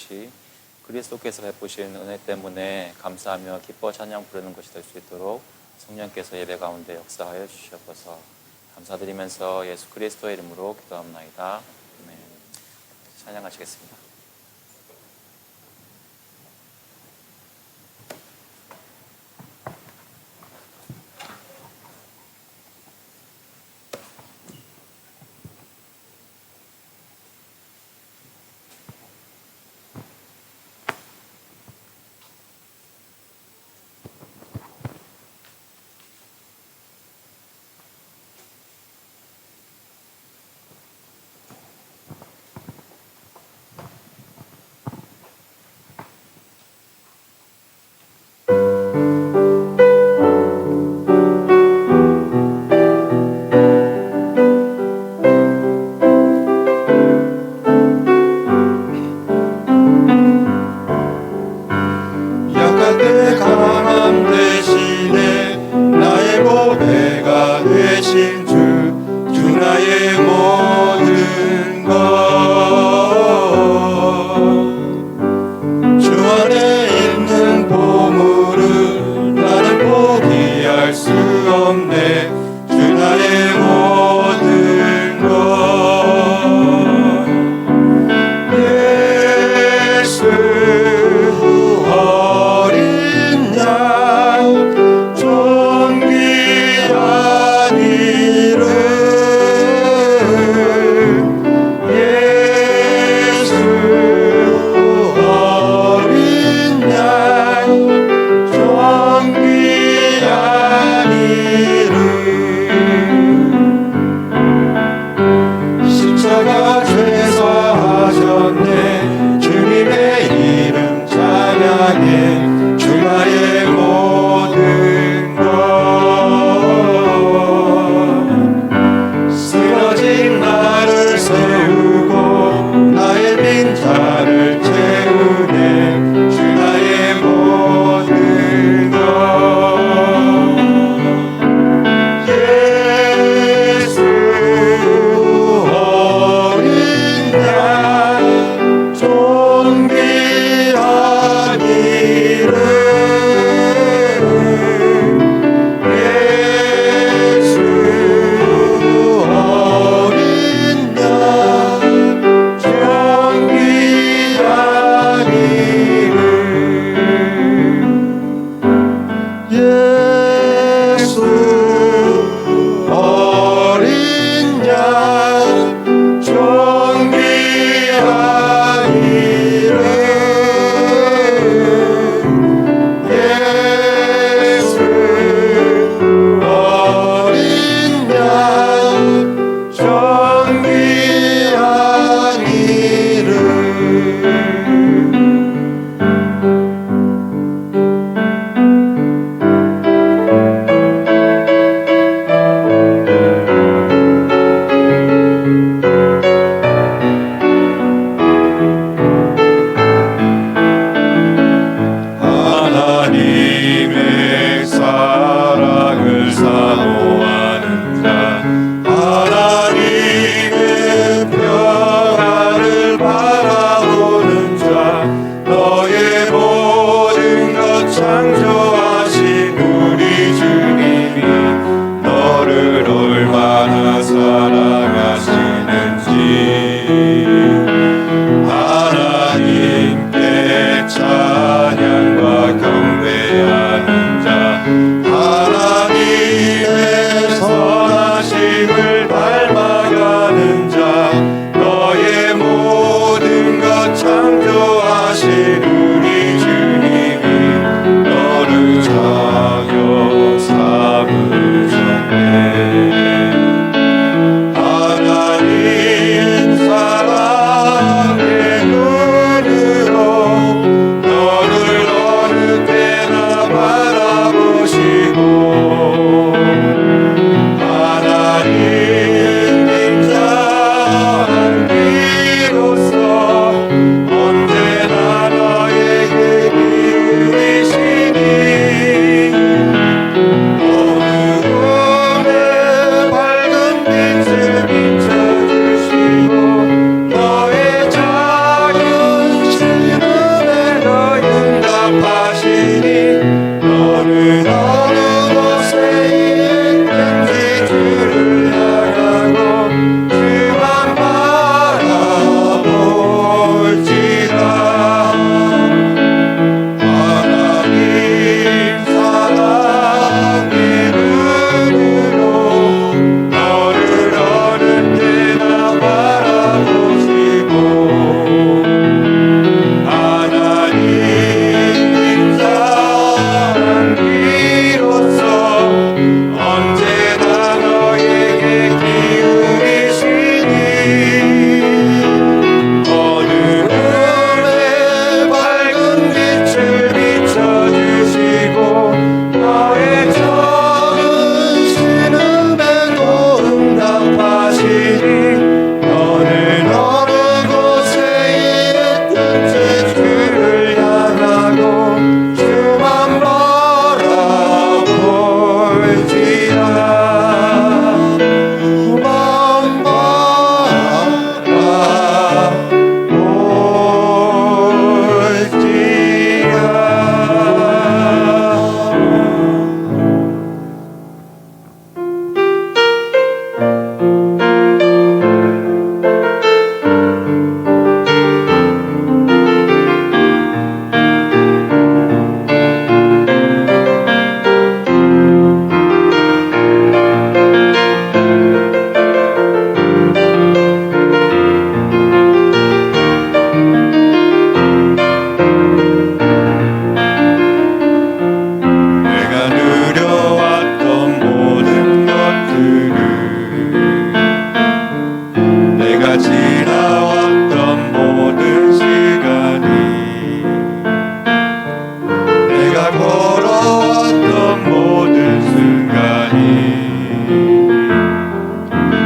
것이 그리스도께서 베푸신 은혜 때문에 감사하며 기뻐 찬양 부르는 것이 될 수 있도록 성령께서 예배 가운데 역사하여 주시옵소서. 감사드리면서 예수 그리스도의 이름으로 기도합나이다. 아멘. 찬양하시겠습니다. 하나님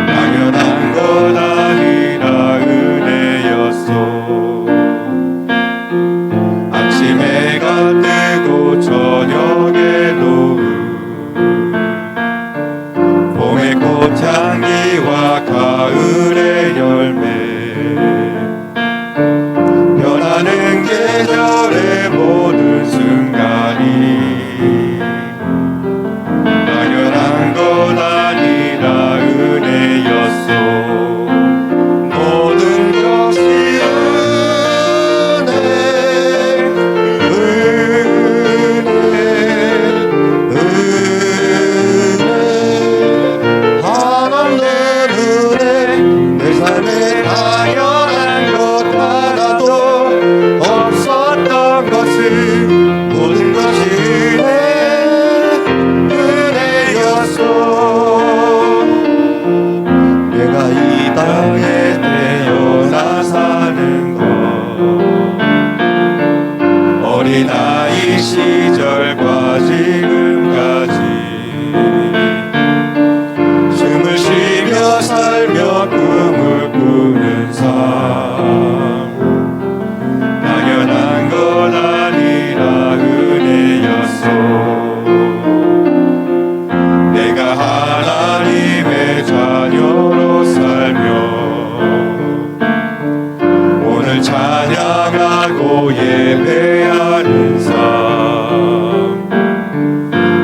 당연한 것 아니라 은혜였소. 아침 해가 뜨고 저녁에 노을, 봄의 꽃향기와 가을의 열매, 변하는 계절의 모든 순간이 당연한 것 아니라 은혜였소. 모든 것이 은혜, 한없는 은혜. 내 삶에 당연한 것 하나도 없었던 것은 모든 것이 은혜였소. 내가 이 땅에 태어나 사는 것, 어린아이 시절과 지금까지 숨을 쉬며 살며 꿈을 꾸는 삶, 당연한 것 아니라 은혜였소. 내가 하나님의 자녀로 살며 오늘 찬양하고 예배하는 삶,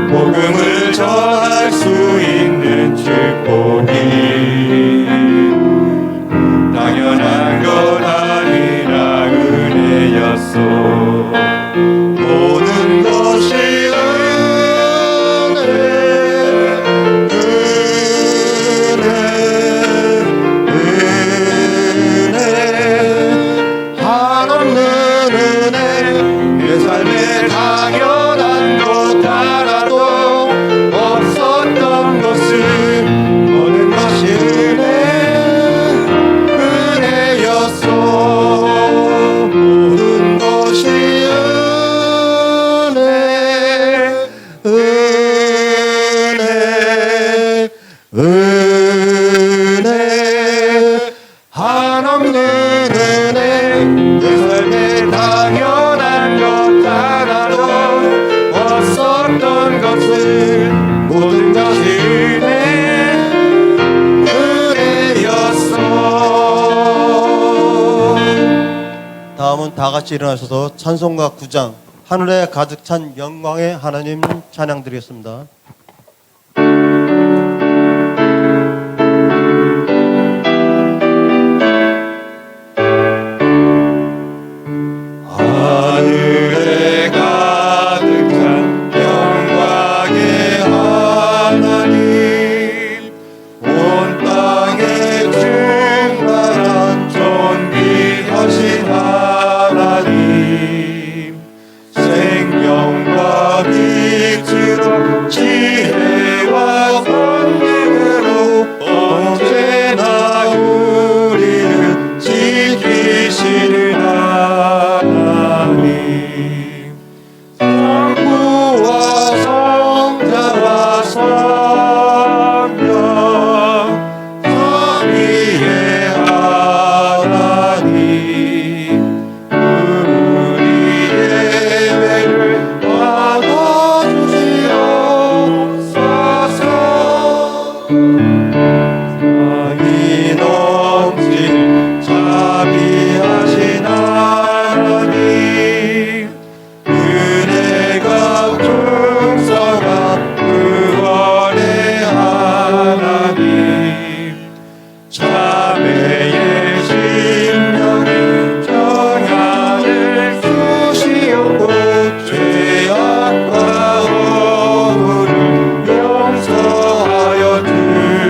복음을 전할 수 있는 축복이 당연한 것 아니라 은혜였소. 모든 것이 은혜, 한없는 은혜. 내 삶에 당연한 것 하나도 없었던 것은 모든 것이 은혜였소. 모든 것이 은혜, 한없는 은혜. 내 삶에 당연한 것 하나도 없었던 것은 모든 것이 은혜였어. 다음은 다 같이 일어나셔서 찬송가 9장 하늘에 가득 찬 영광의 하나님 찬양 드리겠습니다. 하늘에 가득 찬 영광의 하나님, 온 땅에 충만한 존귀하신 하나님, 생명과 빛으로 지혜와 권능으로 언제나 우리를 지키시는 하나님, 성부와 성자와 성령 삼위의 하나님, 우리 예배를 받아주시옵소서. 사랑이 넘칠 자비하신 하나님, 은혜가 풍성한 구원의 하나님, 자매의 심령에 평안을 주시옵고 죄악과 허물을 용서하여 주시옵소서.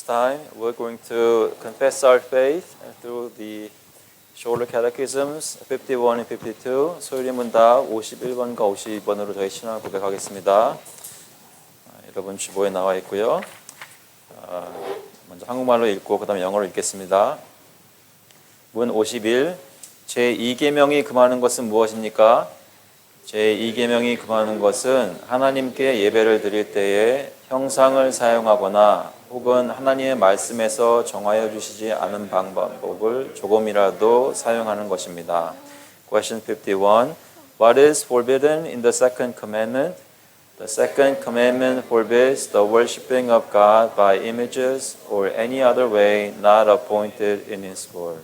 This time we're going to confess our faith through the Shoulder Catechisms 51 and 52, 소율이 문답 51번과 52번으로 저희 신앙을 고백하겠습니다. 여러분 주보에 나와 있고요. 먼저 한국말로 읽고 그 다음에 영어로 읽겠습니다. 문 51, 제2계명이 금하는 것은 무엇입니까? 제2계명이 금하는 것은 하나님께 예배를 드릴 때에 형상을 사용하거나 혹은 하나님의 말씀에서 정하여 주시지 않은 방법을 조금이라도 사용하는 것입니다. Question 51. What is forbidden in the second commandment? The second commandment forbids the worshiping of God by images or any other way not appointed in His word.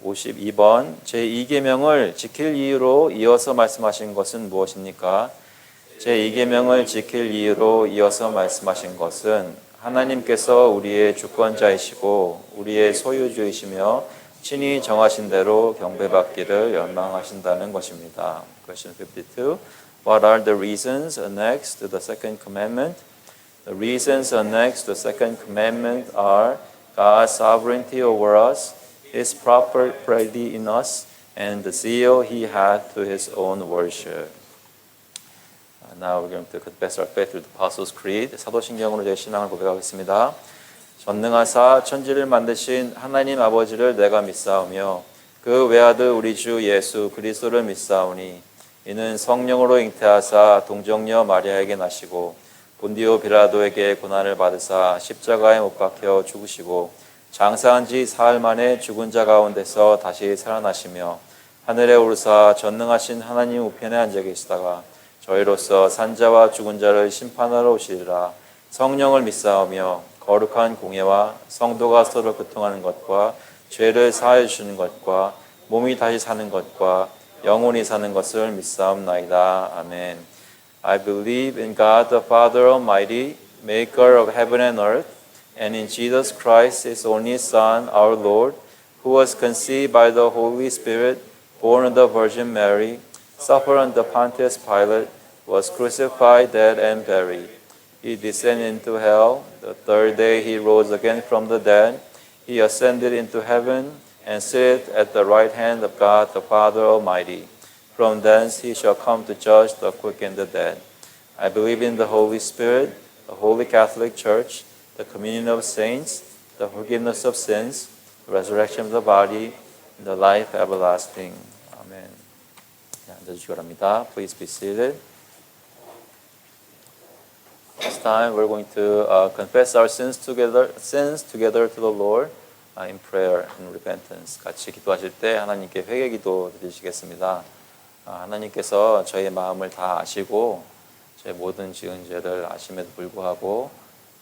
52번 제2계명을 지킬 이유로 이어서 말씀하신 것은 무엇입니까? 제2계명을 지킬 이유로 이어서 말씀하신 것은 하나님께서 우리의 주권자이시고 우리의 소유주이시며 친히 정하신 대로 경배받기를 열망하신다는 것입니다. Question 52. What are the reasons annexed to the second commandment? The reasons annexed to the second commandment are God's sovereignty over us, His property in us, and the zeal He hath to His own worship. Now we're going to confess our faith through the Apostles' Creed. 사도신경으로 제 신앙을 고백하겠습니다. 전능하사 천지를 만드신 하나님 아버지를 내가 믿사오며 그 외아들 우리 주 예수 그리스도를 믿사오니 이는 성령으로 잉태하사 동정녀 마리아에게 나시고 본디오 빌라도에게 고난을 받으사 십자가에 못 박혀 죽으시고 장사한 지 사흘 만에 죽은 자 가운데서 다시 살아나시며 하늘에 오르사 전능하신 하나님 우편에 앉아 계시다가 저희로서 산자와 죽은 자를 심판하러 오시리라. 성령을 믿사오며 거룩한 공예와 성도가 서로 교통하는 것과 죄를 사하여 주시는 것과 몸이 다시 사는 것과 영원히 사는 것을 믿사옵나이다. 아멘. I believe in God the Father Almighty, maker of heaven and earth, and in Jesus Christ, His only Son, our Lord, who was conceived by the Holy Spirit, born of the Virgin Mary, suffered under Pontius Pilate, was crucified, dead, and buried. He descended into hell. The third day He rose again from the dead. He ascended into heaven and sitteth at the right hand of God the Father Almighty. From thence He shall come to judge the quick and the dead. I believe in the Holy Spirit, the Holy Catholic Church, the communion of saints, the forgiveness of sins, the resurrection of the body, and the life everlasting. Amen. 앉아주시기 바랍니다. Please be seated. This time we're going to confess our sins together to the Lord in prayer and repentance. 같이 기도하실 때 하나님께 회개 기도 드리시겠습니다. 하나님께서 저희의 마음을 다 아시고 저희 모든 지은 죄를 아심에도 불구하고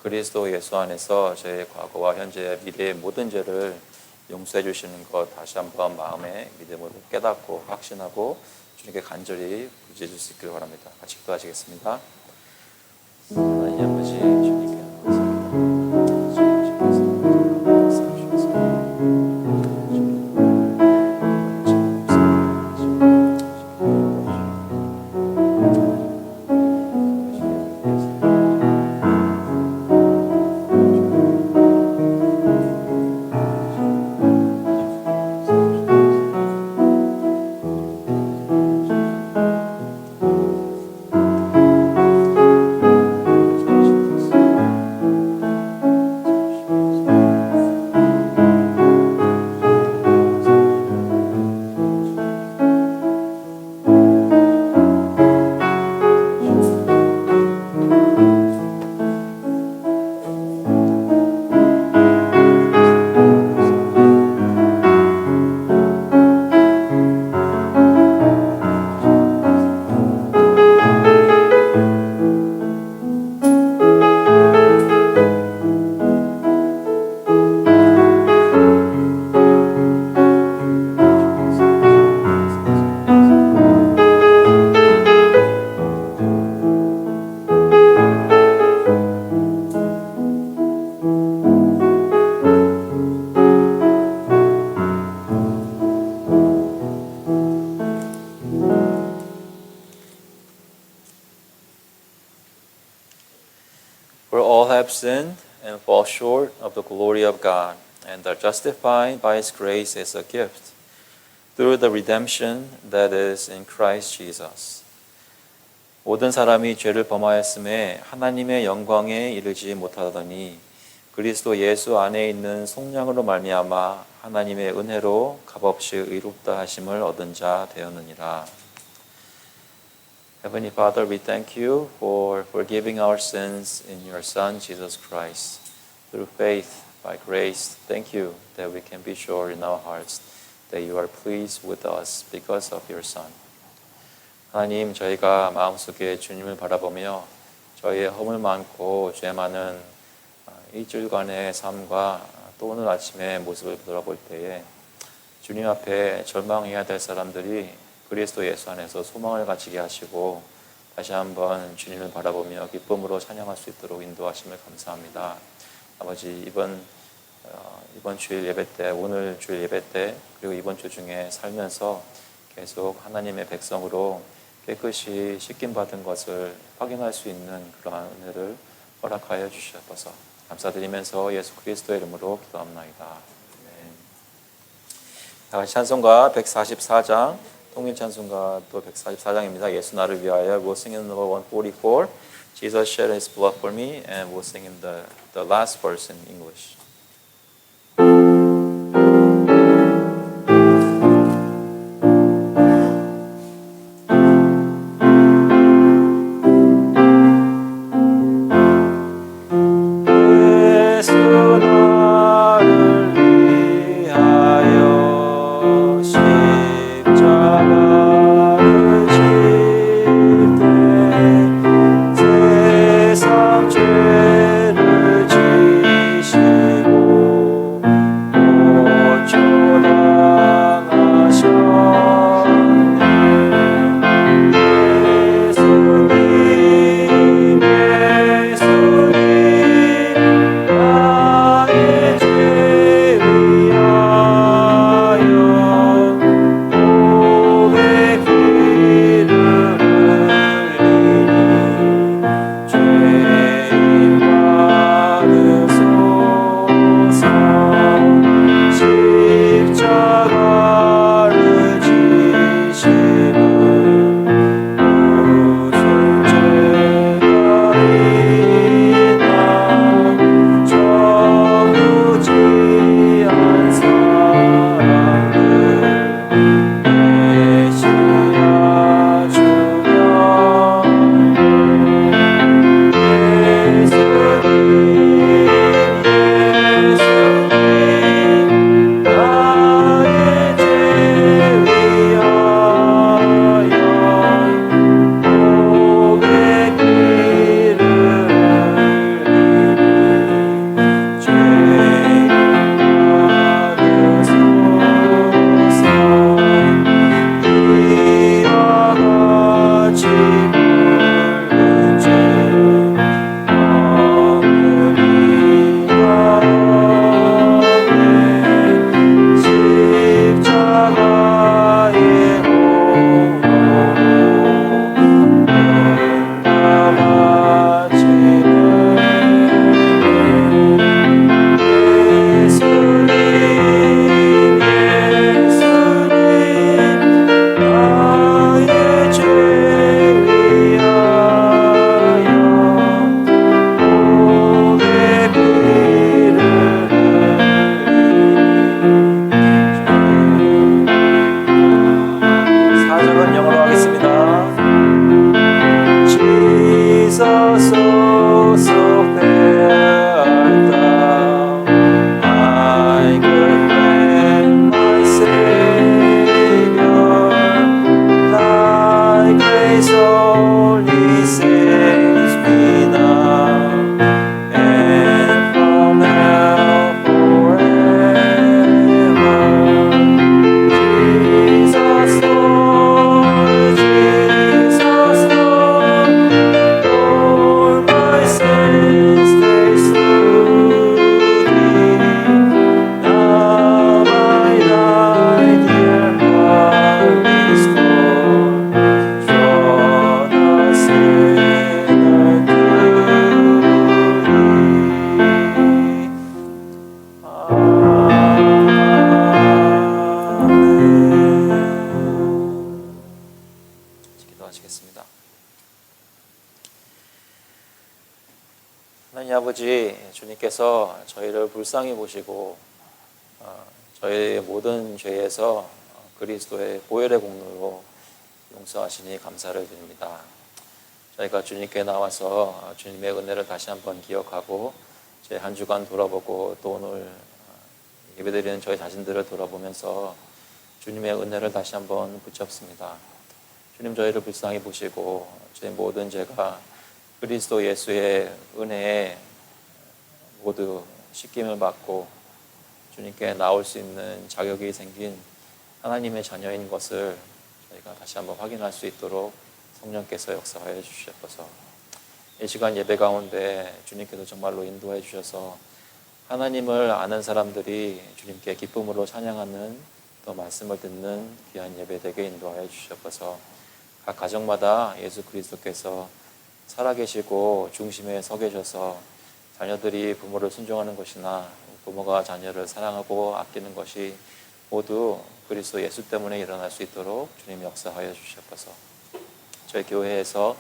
그리스도 예수 안에서 저희의 과거와 현재 미래의 모든 죄를 용서해 주시는 것 다시 한번 마음의 믿음으로 깨닫고 확신하고 주님께 간절히 부지해 줄 수 있기를 바랍니다. 같이 기도하시겠습니다. 하나님 아버지 주님께 For all have sinned and fall short of the glory of God, and are justified by His grace as a gift through the redemption that is in Christ Jesus. 모든 사람이 죄를 범하였음에 하나님의 영광에 이르지 못하더니 그리스도 예수 안에 있는 속량으로 말미암아 하나님의 은혜로 값없이 의롭다 하심을 얻은 자 되었느니라. Heavenly Father, we thank you for forgiving our sins in your Son, Jesus Christ. Through faith, by grace, thank you that we can be sure in our hearts that you are pleased with us because of your Son. 하나님, 저희가 마음속에 주님을 바라보며 저희의 허물 많고 죄 많은 일주일간의 삶과 또 오늘 아침의 모습을 돌아볼 때에 주님 앞에 절망해야 될 사람들이 그리스도 예수 안에서 소망을 가지게 하시고 다시 한번 주님을 바라보며 기쁨으로 찬양할 수 있도록 인도하심을 감사합니다. 아버지, 이번 주일 예배 때, 오늘 주일 예배 때, 그리고 이번 주 중에 살면서 계속 하나님의 백성으로 깨끗이 씻김받은 것을 확인할 수 있는 그러한 은혜를 허락하여 주시옵소서. 감사드리면서 예수 그리스도의 이름으로 기도합나이다. 아멘. 다 같이 찬송가 144장, 통일 찬송가 또 144장입니다. 예수 나를 위하여. We'll sing in number 144. Jesus shed His blood for me, and we'll sing in the last verse in English. 세상 죄를 지시고 아버지, 주님께서 저희를 불쌍히 보시고 저희의 모든 죄에서 그리스도의 보혈의 공로로 용서하시니 감사를 드립니다. 저희가 주님께 나와서 주님의 은혜를 다시 한번 기억하고 제 한 주간 돌아보고 또 오늘 예배드리는 저희 자신들을 돌아보면서 주님의 은혜를 다시 한번 붙잡습니다. 주님 저희를 불쌍히 보시고 저희 모든 죄가 그리스도 예수의 은혜에 모두 씻김을 받고 주님께 나올 수 있는 자격이 생긴 하나님의 자녀인 것을 저희가 다시 한번 확인할 수 있도록 성령께서 역사하여 주시옵소서. 이 시간 예배 가운데 주님께서 정말로 인도해 주셔서 하나님을 아는 사람들이 주님께 기쁨으로 찬양하는 또 말씀을 듣는 귀한 예배 되게 인도하여 주시옵소서. 각 가정마다 예수 그리스도께서 살아계시고 중심에 서 계셔서 자녀들이 부모를 순종하는 것이나 부모가 자녀를 사랑하고 아끼는 것이 모두 그리스도 예수 때문에 일어날 수 있도록 주님 역사하여 주시옵소서. 저희 교회에서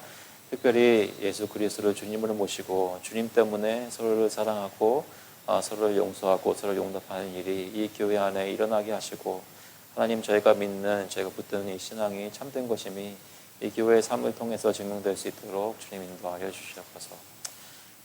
특별히 예수 그리스도를 주님으로 모시고 주님 때문에 서로를 사랑하고 서로를 용서하고 서로를 용납하는 일이 이 교회 안에 일어나게 하시고 하나님 저희가 믿는 저희가 붙드는 이 신앙이 참된 것임이 이 교회의 삶을 통해서 증명될 수 있도록 주님 인도하여 주시옵소서.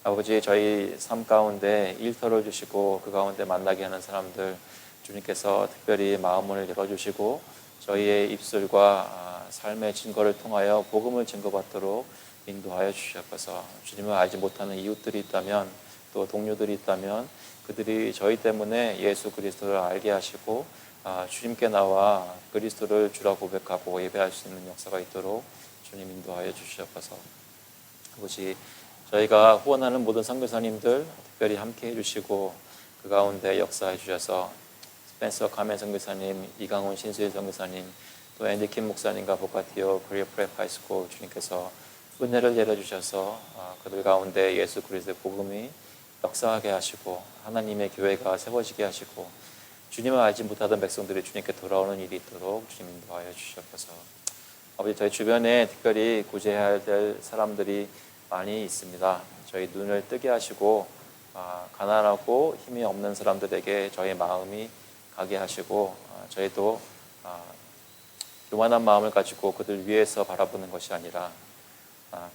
아버지 저희 삶 가운데 일터를 주시고 그 가운데 만나게 하는 사람들 주님께서 특별히 마음을 열어주시고 저희의 입술과 삶의 증거를 통하여 복음을 증거받도록 인도하여 주시옵소서. 주님을 알지 못하는 이웃들이 있다면 또 동료들이 있다면 그들이 저희 때문에 예수 그리스도를 알게 하시고 주님께 나와 그리스도를 주라 고백하고 예배할 수 있는 역사가 있도록 주님 인도하여 주시옵소서. 아버지 저희가 후원하는 모든 선교사님들 특별히 함께 해주시고 그 가운데 역사해 주셔서 스펜서 카멘 선교사님, 이강훈 신수일 선교사님, 또 앤디킴 목사님과 보카티오 코리아 프랩 하이스쿨 주님께서 은혜를 내려주셔서 그들 가운데 예수 그리스도의 복음이 역사하게 하시고 하나님의 교회가 세워지게 하시고 주님을 알지 못하던 백성들이 주님께 돌아오는 일이 있도록 주님 인도하여 주시옵소서. 아버지 저희 주변에 특별히 구제해야 될 사람들이 많이 있습니다. 저희 눈을 뜨게 하시고 가난하고 힘이 없는 사람들에게 저희 마음이 가게 하시고 저희도 교만한 마음을 가지고 그들 위해서 바라보는 것이 아니라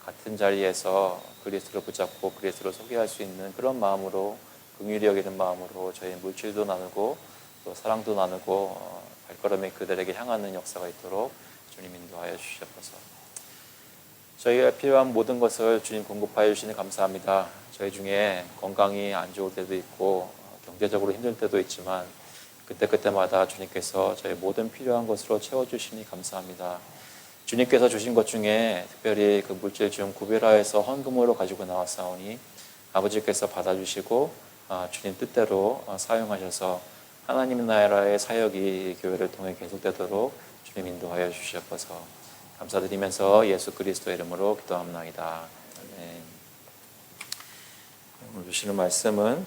같은 자리에서 그리스도를 붙잡고 그리스도를 소개할 수 있는 그런 마음으로 긍휼히 여기는 마음으로 저희 물질도 나누고 또 사랑도 나누고 발걸음이 그들에게 향하는 역사가 있도록 주님 인도하여 주시옵소서. 저희가 필요한 모든 것을 주님 공급하여 주시니 감사합니다. 저희 중에 건강이 안 좋을 때도 있고 경제적으로 힘들 때도 있지만 그때마다 주님께서 저희 모든 필요한 것으로 채워주시니 감사합니다. 주님께서 주신 것 중에 특별히 그 물질 중 구별하여서 헌금으로 가지고 나왔사오니 아버지께서 받아주시고 주님 뜻대로 사용하셔서 하나님 나라의 사역이 교회를 통해 계속되도록 주님 인도하여 주시옵소서. 감사드리면서 예수 그리스도의 이름으로 기도합나이다. 아멘. 오늘 주시는 말씀은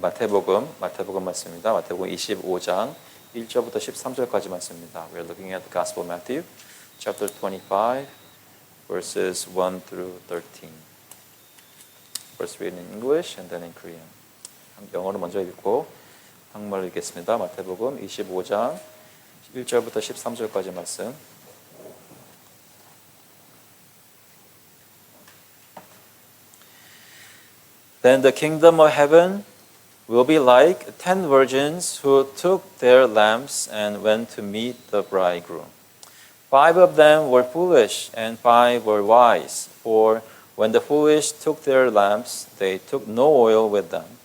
마태복음 말씀입니다. 마태복음 25장 1절부터 13절까지 말씀입니다. We're looking at the Gospel of Matthew, chapter 25, verses 1 through 13. First read in English and then in Korean. 영어로 먼저 읽고 한국말로 읽겠습니다. 마태복음 25장 1절부터 13절까지 말씀. Then the kingdom of heaven will be like 10 virgins who took their lamps and went to meet the bridegroom. 5 of them were foolish and 5 were wise. For when the foolish took their lamps, they took no oil with them,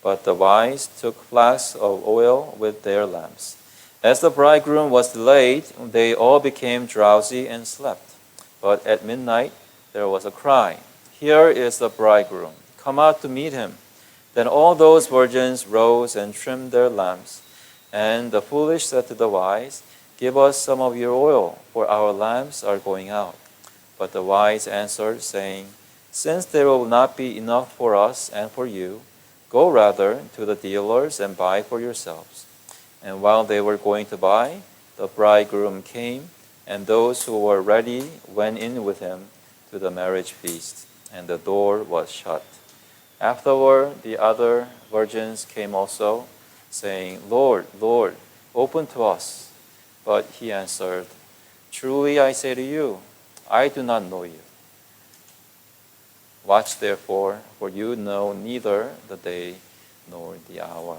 but the wise took flasks of oil with their lamps. As the bridegroom was delayed, they all became drowsy and slept. But at midnight there was a cry, "Here is the bridegroom. Come out to meet him." Then all those virgins rose and trimmed their lamps. And the foolish said to the wise, "Give us some of your oil, for our lamps are going out." But the wise answered, saying, "Since there will not be enough for us and for you, go rather to the dealers and buy for yourselves." And while they were going to buy, the bridegroom came, and those who were ready went in with him to the marriage feast, and the door was shut. Afterward, the other virgins came also, saying, Lord, Lord, open to us. But he answered, Truly I say to you, I do not know you. Watch therefore, for you know neither the day nor the hour.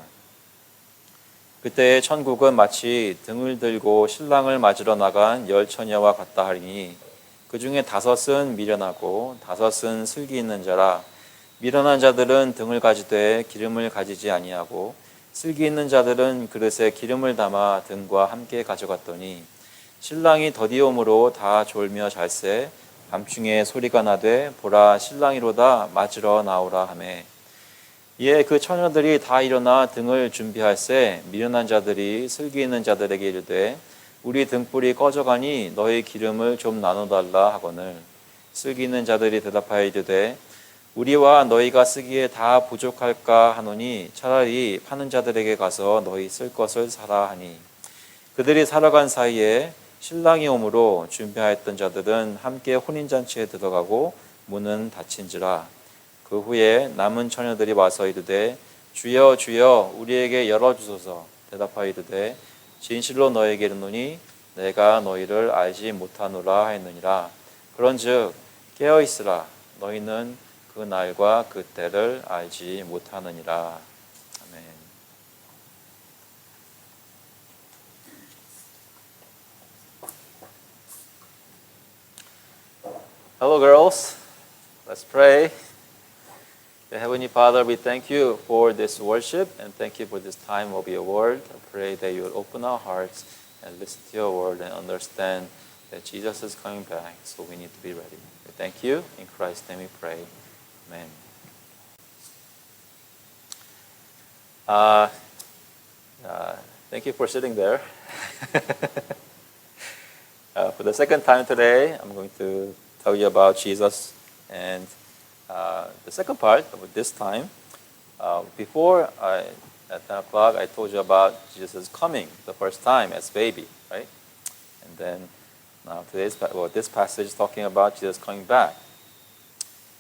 그때 천국은 마치 등을 들고 신랑을 맞으러 나간 열 처녀와 같다 하리니 그 중에 다섯은 미련하고 다섯은 슬기 있는 자라. 미련한 자들은 등을 가지되 기름을 가지지 아니하고 슬기 있는 자들은 그릇에 기름을 담아 등과 함께 가져갔더니 신랑이 더디옴으로 다 졸며 잘새 밤중에 소리가 나되 보라 신랑이로다 맞으러 나오라 하매 이에 그 처녀들이 다 일어나 등을 준비할새 미련한 자들이 슬기 있는 자들에게 이르되 우리 등불이 꺼져가니 너희 기름을 좀 나눠달라 하거늘 슬기 있는 자들이 대답하여 이르되 우리와 너희가 쓰기에 다 부족할까 하노니 차라리 파는 자들에게 가서 너희 쓸 것을 사라 하니 그들이 사러 간 사이에 신랑이 오므로 준비하였던 자들은 함께 혼인잔치에 들어가고 문은 닫힌지라. 그 후에 남은 처녀들이 와서 이르되 주여 주여 우리에게 열어주소서. 대답하여 이르되 진실로 너에게 이르노니 내가 너희를 알지 못하노라 하였느니라. 그런즉 깨어있으라. 너희는 그 날과 그 때를 알지 못하느니라. 아멘. Hello, girls. Let's pray. Heavenly Father, we thank you for this worship and thank you for this time of your word. I pray that you will open our hearts and listen to your word and understand that Jesus is coming back, so we need to be ready. We thank you. In Christ's name we pray. Amen. Thank you for sitting there. For the second time today, I'm going to tell you about Jesus. And the second part of this time, before at 10 o'clock, I told you about Jesus coming the first time as baby, right? And then now this passage is talking about Jesus coming back.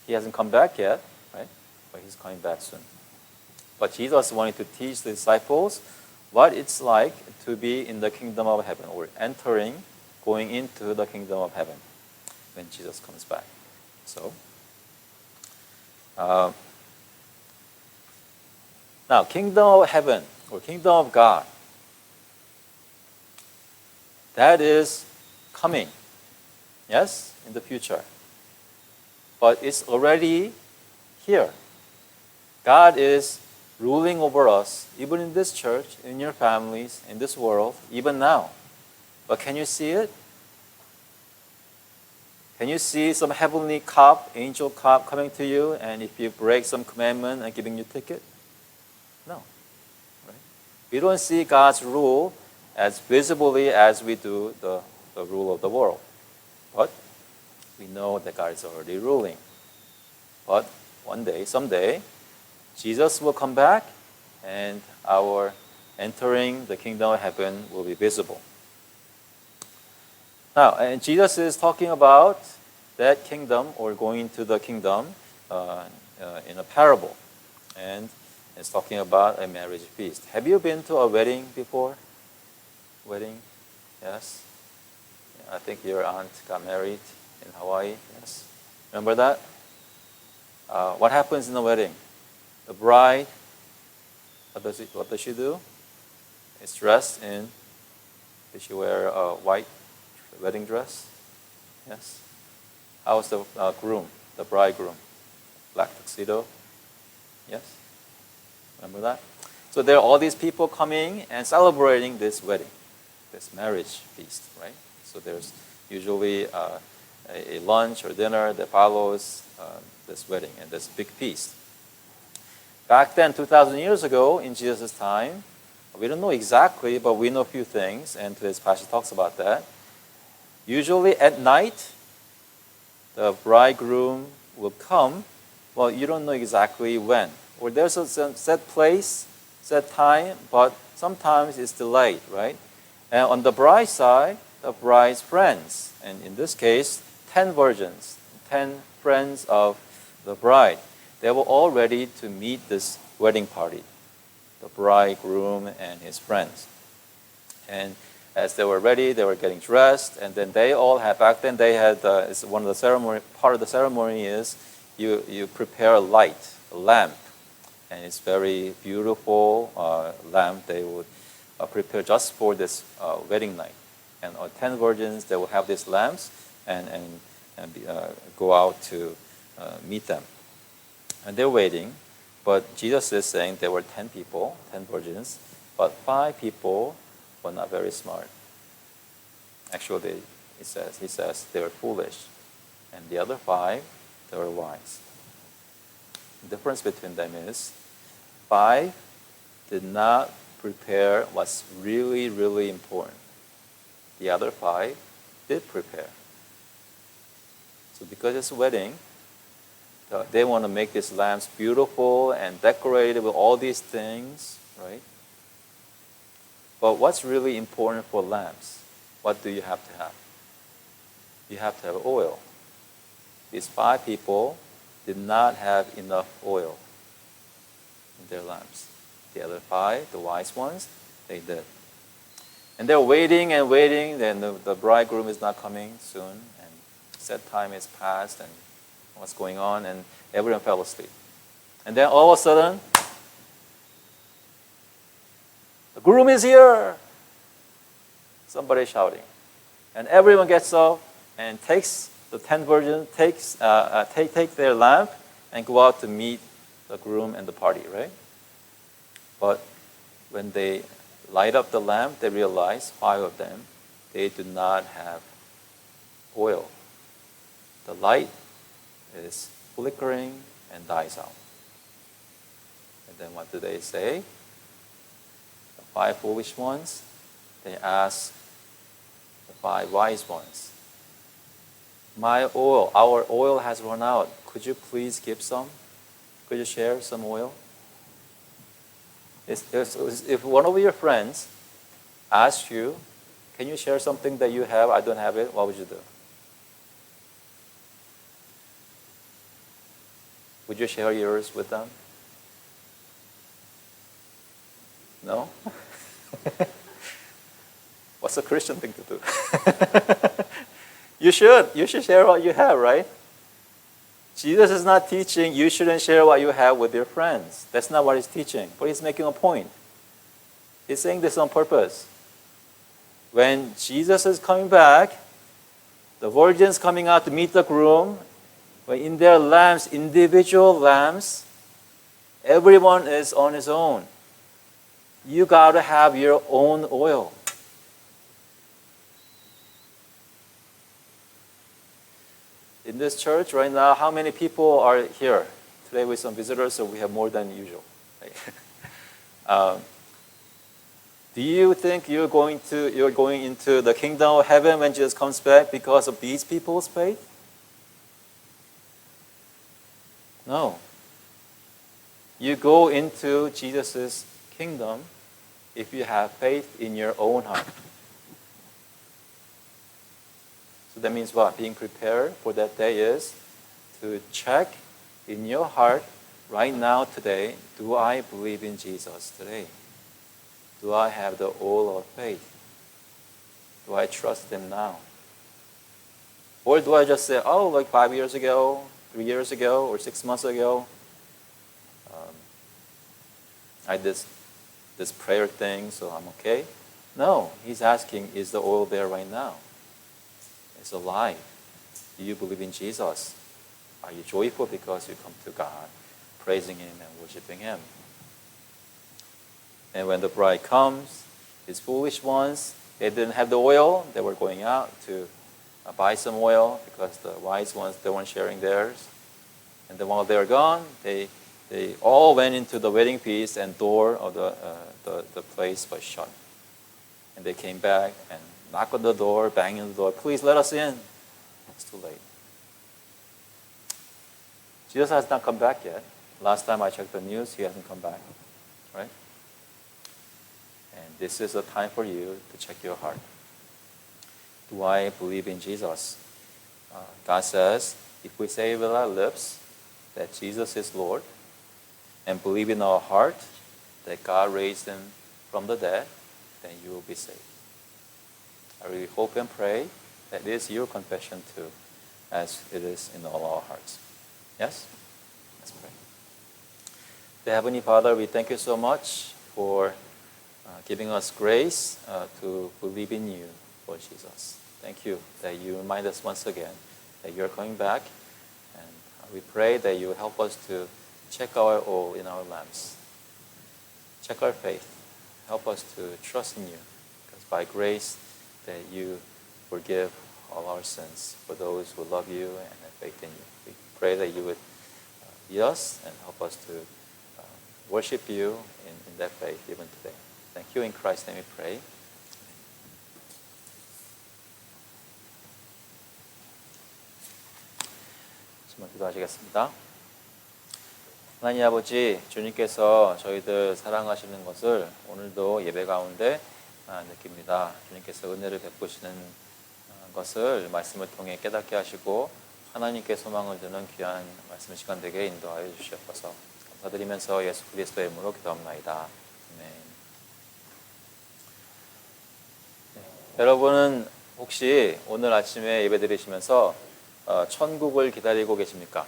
He hasn't come back yet, right? But he's coming back soon. But Jesus wanted to teach the disciples what it's like to be in the kingdom of heaven or going into the kingdom of heaven when Jesus comes back. So, now, kingdom of heaven or kingdom of God, that is coming, yes, in the future. But it's already here. God is ruling over us, even in this church, in your families, in this world, even now. But can you see it? Can you see some heavenly cop, angel cop coming to you, and if you break some commandment and giving you a ticket? No. Right? We don't see God's rule as visibly as we do the rule of the world. But we know that God is already ruling. But one day, someday, Jesus will come back and our entering the kingdom of heaven will be visible. Now, and Jesus is talking about that kingdom or going into the kingdom in a parable. And it's talking about a marriage feast. Have you been to a wedding before? Wedding? Yes? I think your aunt got married in Hawaii. Yes? Remember that? What happens in a wedding? The bride, what does she do? Is dressed in, does she wear a white wedding dress? Yes. How's the groom, the bridegroom? Black tuxedo? Yes. Remember that? So there are all these people coming and celebrating this wedding, this marriage feast, right? So there's usually a lunch or dinner that follows this wedding and this big feast. Back then, 2,000 years ago, in Jesus' time, we don't know exactly, but we know a few things, and today's passage talks about that. Usually at night, the bridegroom will come. Well, you don't know exactly when. Or there's a set place, set time, but sometimes it's delayed, right? And on the bride's side, the bride's friends, and in this case, 10 virgins, 10 friends of the bride. they were all ready to meet this wedding party, the bridegroom and his friends. And as they were ready, they were getting dressed, and then they all had, back then they had, it's one of the ceremony, part of the ceremony is you prepare a light, a lamp, and it's very beautiful lamp they would prepare just for this wedding night. And 10 virgins, they will have these lamps and go out to meet them. And they're waiting, but Jesus is saying there were 10 people, 10 virgins, but 5 people were not very smart. Actually, he says they were foolish, and the other 5, they were wise. The difference between them is 5 did not prepare what's really, really important. The other 5 did prepare. So because it's a wedding, they want to make these lamps beautiful and decorated with all these things, right? But what's really important for lamps? What do you have to have? You have to have oil. These 5 people did not have enough oil in their lamps. The other 5, the wise ones, they did. And they're waiting and waiting, then the bridegroom is not coming soon, and set time is past, and what's going on, and everyone fell asleep. And then all of a sudden, the groom is here! Somebody shouting. And everyone gets up and takes the 10 virgins, take their lamp and go out to meet the groom and the party, right? But when they light up the lamp, they realize, 5 of them, they do not have oil. The light is flickering and dies out. And then what do they say? The 5 foolish ones, they ask the 5 wise ones, our oil has run out. Could you please give some? Could you share some oil? If one of your friends asks you, can you share something that you have, I don't have it, what would you do? Would you share yours with them? No? What's a Christian thing to do? You should share what you have, right? Jesus is not teaching you shouldn't share what you have with your friends. That's not what he's teaching. But he's making a point. He's saying this on purpose. When Jesus is coming back, the virgins coming out to meet the groom, when in their lamps, individual lamps, everyone is on his own. You got to have your own oil. In this church right now, how many people are here? Today with some visitors, so we have more than usual. Do you think you're going into the kingdom of heaven when Jesus comes back because of these people's faith? No. You go into Jesus' kingdom if you have faith in your own heart. So that means what? Being prepared for that day is to check in your heart right now today, do I believe in Jesus today? Do I have the oil of faith? Do I trust him now? Or do I just say, oh, like 5 years ago, 3 years ago, or 6 months ago, I did this prayer thing, so I'm okay? No, he's asking, is the oil there right now? It's alive. Do you believe in Jesus? Are you joyful because you come to God, praising him and worshiping him? And when the bride comes, these foolish ones, they didn't have the oil. They were going out to buy some oil because the wise ones, they weren't sharing theirs. And then while they were gone, they all went into the wedding feast, and door of the place was shut. And they came back and knocked on the door, banging on the door, please let us in. It's too late. Jesus has not come back yet. Last time I checked the news, he hasn't come back. Right? And this is a time for you to check your heart. Do I believe in Jesus? God says, if we say with our lips that Jesus is Lord and believe in our heart that God raised him from the dead, then you will be saved. I really hope and pray that it is your confession too, as it is in all our hearts. Yes? Let's pray. Dear Heavenly Father, we thank you so much for giving us grace to believe in you, Lord Jesus. Thank you that you remind us once again that you're coming back, and we pray that you help us to check our oil in our lamps. Check our faith. Help us to trust in you, because by grace that you forgive all our sins for those who love you and have faith in you. We pray that you would lead us and help us to worship you in that faith even today. Thank you. In Christ's name we pray. 정말 기도하시겠습니다. 하나님 아버지, 주님께서 저희들 사랑하시는 것을 오늘도 예배 가운데 느낍니다. 주님께서 은혜를 베푸시는 것을 말씀을 통해 깨닫게 하시고 하나님께 소망을 두는 귀한 말씀 시간 되게 인도하여 주시옵소서. 감사드리면서 예수 그리스도의 이름으로 기도합나이다. 아멘. 네. 여러분은 혹시 오늘 아침에 예배 드리시면서 천국을 기다리고 계십니까?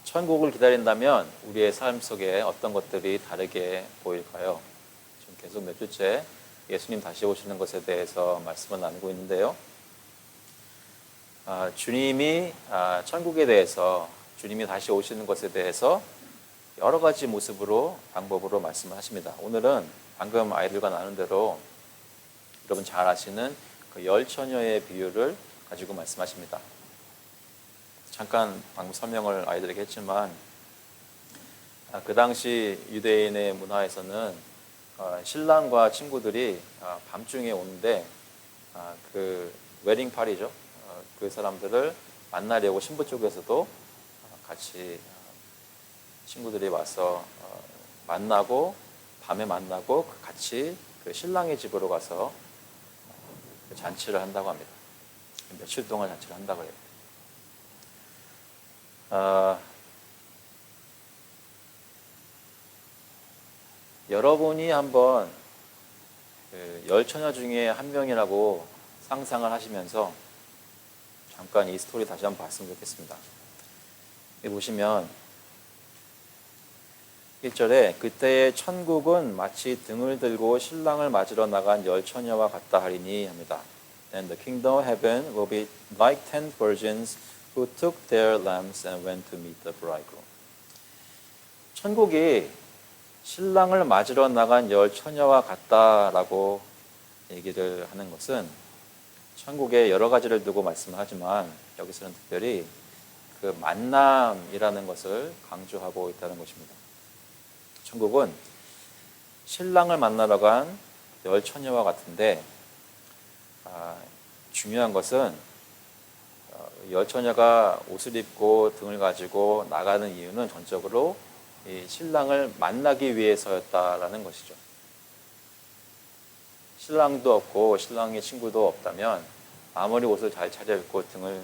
천국을 기다린다면 우리의 삶 속에 어떤 것들이 다르게 보일까요? 지금 계속 몇 주째 예수님 다시 오시는 것에 대해서 말씀을 나누고 있는데요. 주님이 천국에 대해서, 주님이 다시 오시는 것에 대해서 여러 가지 모습으로, 방법으로 말씀을 하십니다. 오늘은 방금 아이들과 나눈 대로 여러분 잘 아시는 그 열 처녀의 비유를 가지고 말씀하십니다. 잠깐 방금 설명을 아이들에게 했지만 그 당시 유대인의 문화에서는 신랑과 친구들이 밤중에 오는데 그 웨딩 파티죠. 그 사람들을 만나려고 신부 쪽에서도 같이 친구들이 와서 만나고 밤에 만나고 같이 그 신랑의 집으로 가서 잔치를 한다고 합니다. 며칠 동안 잔치를 한다고 해요. 여러분이 한번 그 열 처녀 중에 한 명이라고 상상을 하시면서 잠깐 이 스토리 다시 한번 봤으면 좋겠습니다. 여기 보시면 1절에 그때의 천국은 마치 등을 들고 신랑을 맞으러 나간 열 처녀와 같다 하리니 합니다. And the kingdom of heaven will be like 10 virgins who took their lamps and went to meet the bridegroom. 천국이 신랑을 맞으러 나간 열 처녀와 같다라고 얘기를 하는 것은 천국에 여러 가지를 두고 말씀을 하지만 여기서는 특별히 그 만남이라는 것을 강조하고 있다는 것입니다. 천국은 신랑을 만나러 간 열 처녀와 같은데 중요한 것은 열 처녀가 옷을 입고 등을 가지고 나가는 이유는 전적으로 이 신랑을 만나기 위해서였다라는 것이죠. 신랑도 없고 신랑의 친구도 없다면 아무리 옷을 잘 차려입고 등을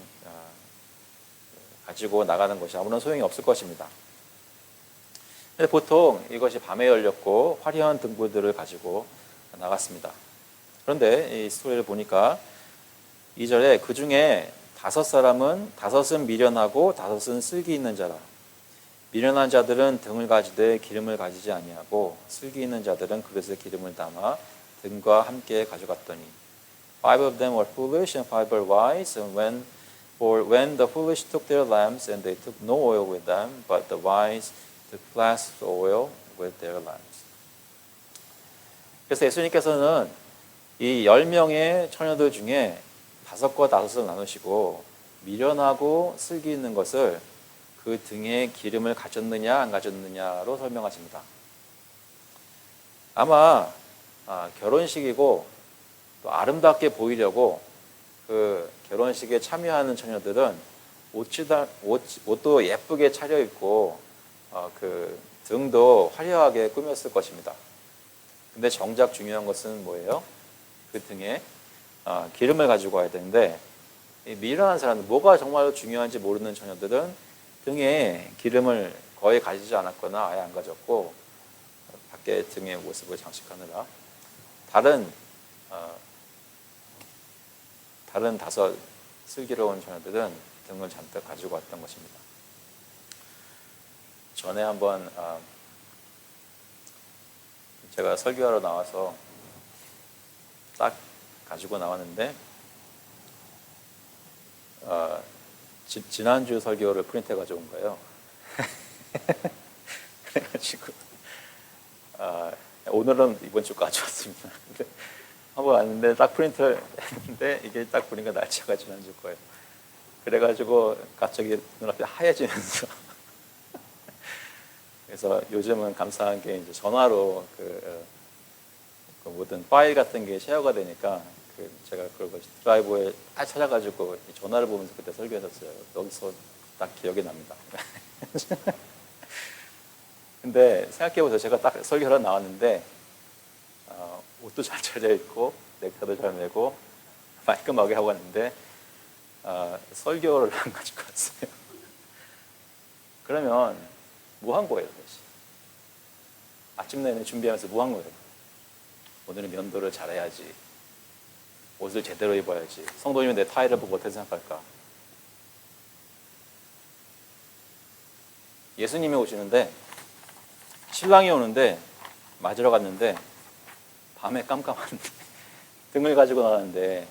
가지고 나가는 것이 아무런 소용이 없을 것입니다. 근데 보통 이것이 밤에 열렸고 화려한 등불들을 가지고 나갔습니다. 그런데 이 스토리를 보니까 2절에 그 중에 5사람은 5은 미련하고 5은 슬기 있는 자라. 미련한 자들은 등을 가지되 기름을 가지지 아니하고 슬기 있는 자들은 그릇에 기름을 담아 등과 함께 가져갔더니 5 of them were foolish and 5 were wise. And when the foolish took their lamps and they took no oil with them, but the wise took flasks of oil with their lamps. 그래서 예수님께서는 이 10명의 처녀들 중에 5과 5을 나누시고 미련하고 슬기 있는 것을 그 등에 기름을 가졌느냐 안 가졌느냐로 설명하십니다. 아마 결혼식이고 또 아름답게 보이려고 그 결혼식에 참여하는 처녀들은 옷도 예쁘게 차려입고 그 등도 화려하게 꾸몄을 것입니다. 근데 정작 중요한 것은 뭐예요? 그 등에 기름을 가지고 와야 되는데 이 미련한 사람들, 뭐가 정말로 중요한지 모르는 처녀들은 등에 기름을 거의 가지지 않았거나 아예 안 가졌고 밖에 등의 모습을 장식하느라 다른 다섯 슬기로운 처녀들은 등을 잔뜩 가지고 왔던 것입니다. 전에 한번 제가 설교하러 나와서 딱 가지고 나왔는데 지난주 설교를 프린트해 가져온 거예요. 그래가지고 오늘은 이번 주 가져왔습니다. 근데 한번 왔는데 딱 프린트 했는데 이게 딱 보니까 날짜가 지난주 거예요. 그래가지고 갑자기 눈앞이 하얘지면서 그래서 요즘은 감사한 게 이제 전화로 그 모든 파일 같은 게 쉐어가 되니까 제가 그걸 드라이브에 찾아가지고 전화를 보면서 그때 설교했었어요. 여기서 딱 기억이 납니다. 근데 생각해보세요. 제가 딱 설교하러 나왔는데 옷도 잘 차려입고 넥타이도 잘 매고 깔끔하게 하고 왔는데 설교를 안 가지고 왔어요. 그러면 뭐 한 거예요? 도대체? 아침 내내 준비하면서 뭐 한 거예요? 오늘은 면도를 잘해야지, 옷을 제대로 입어야지, 성도님은 내 타이를 보고 어떻게 생각할까? 예수님이 오시는데 신랑이 오는데 맞으러 갔는데 밤에 깜깜한데 등을 가지고 나가는데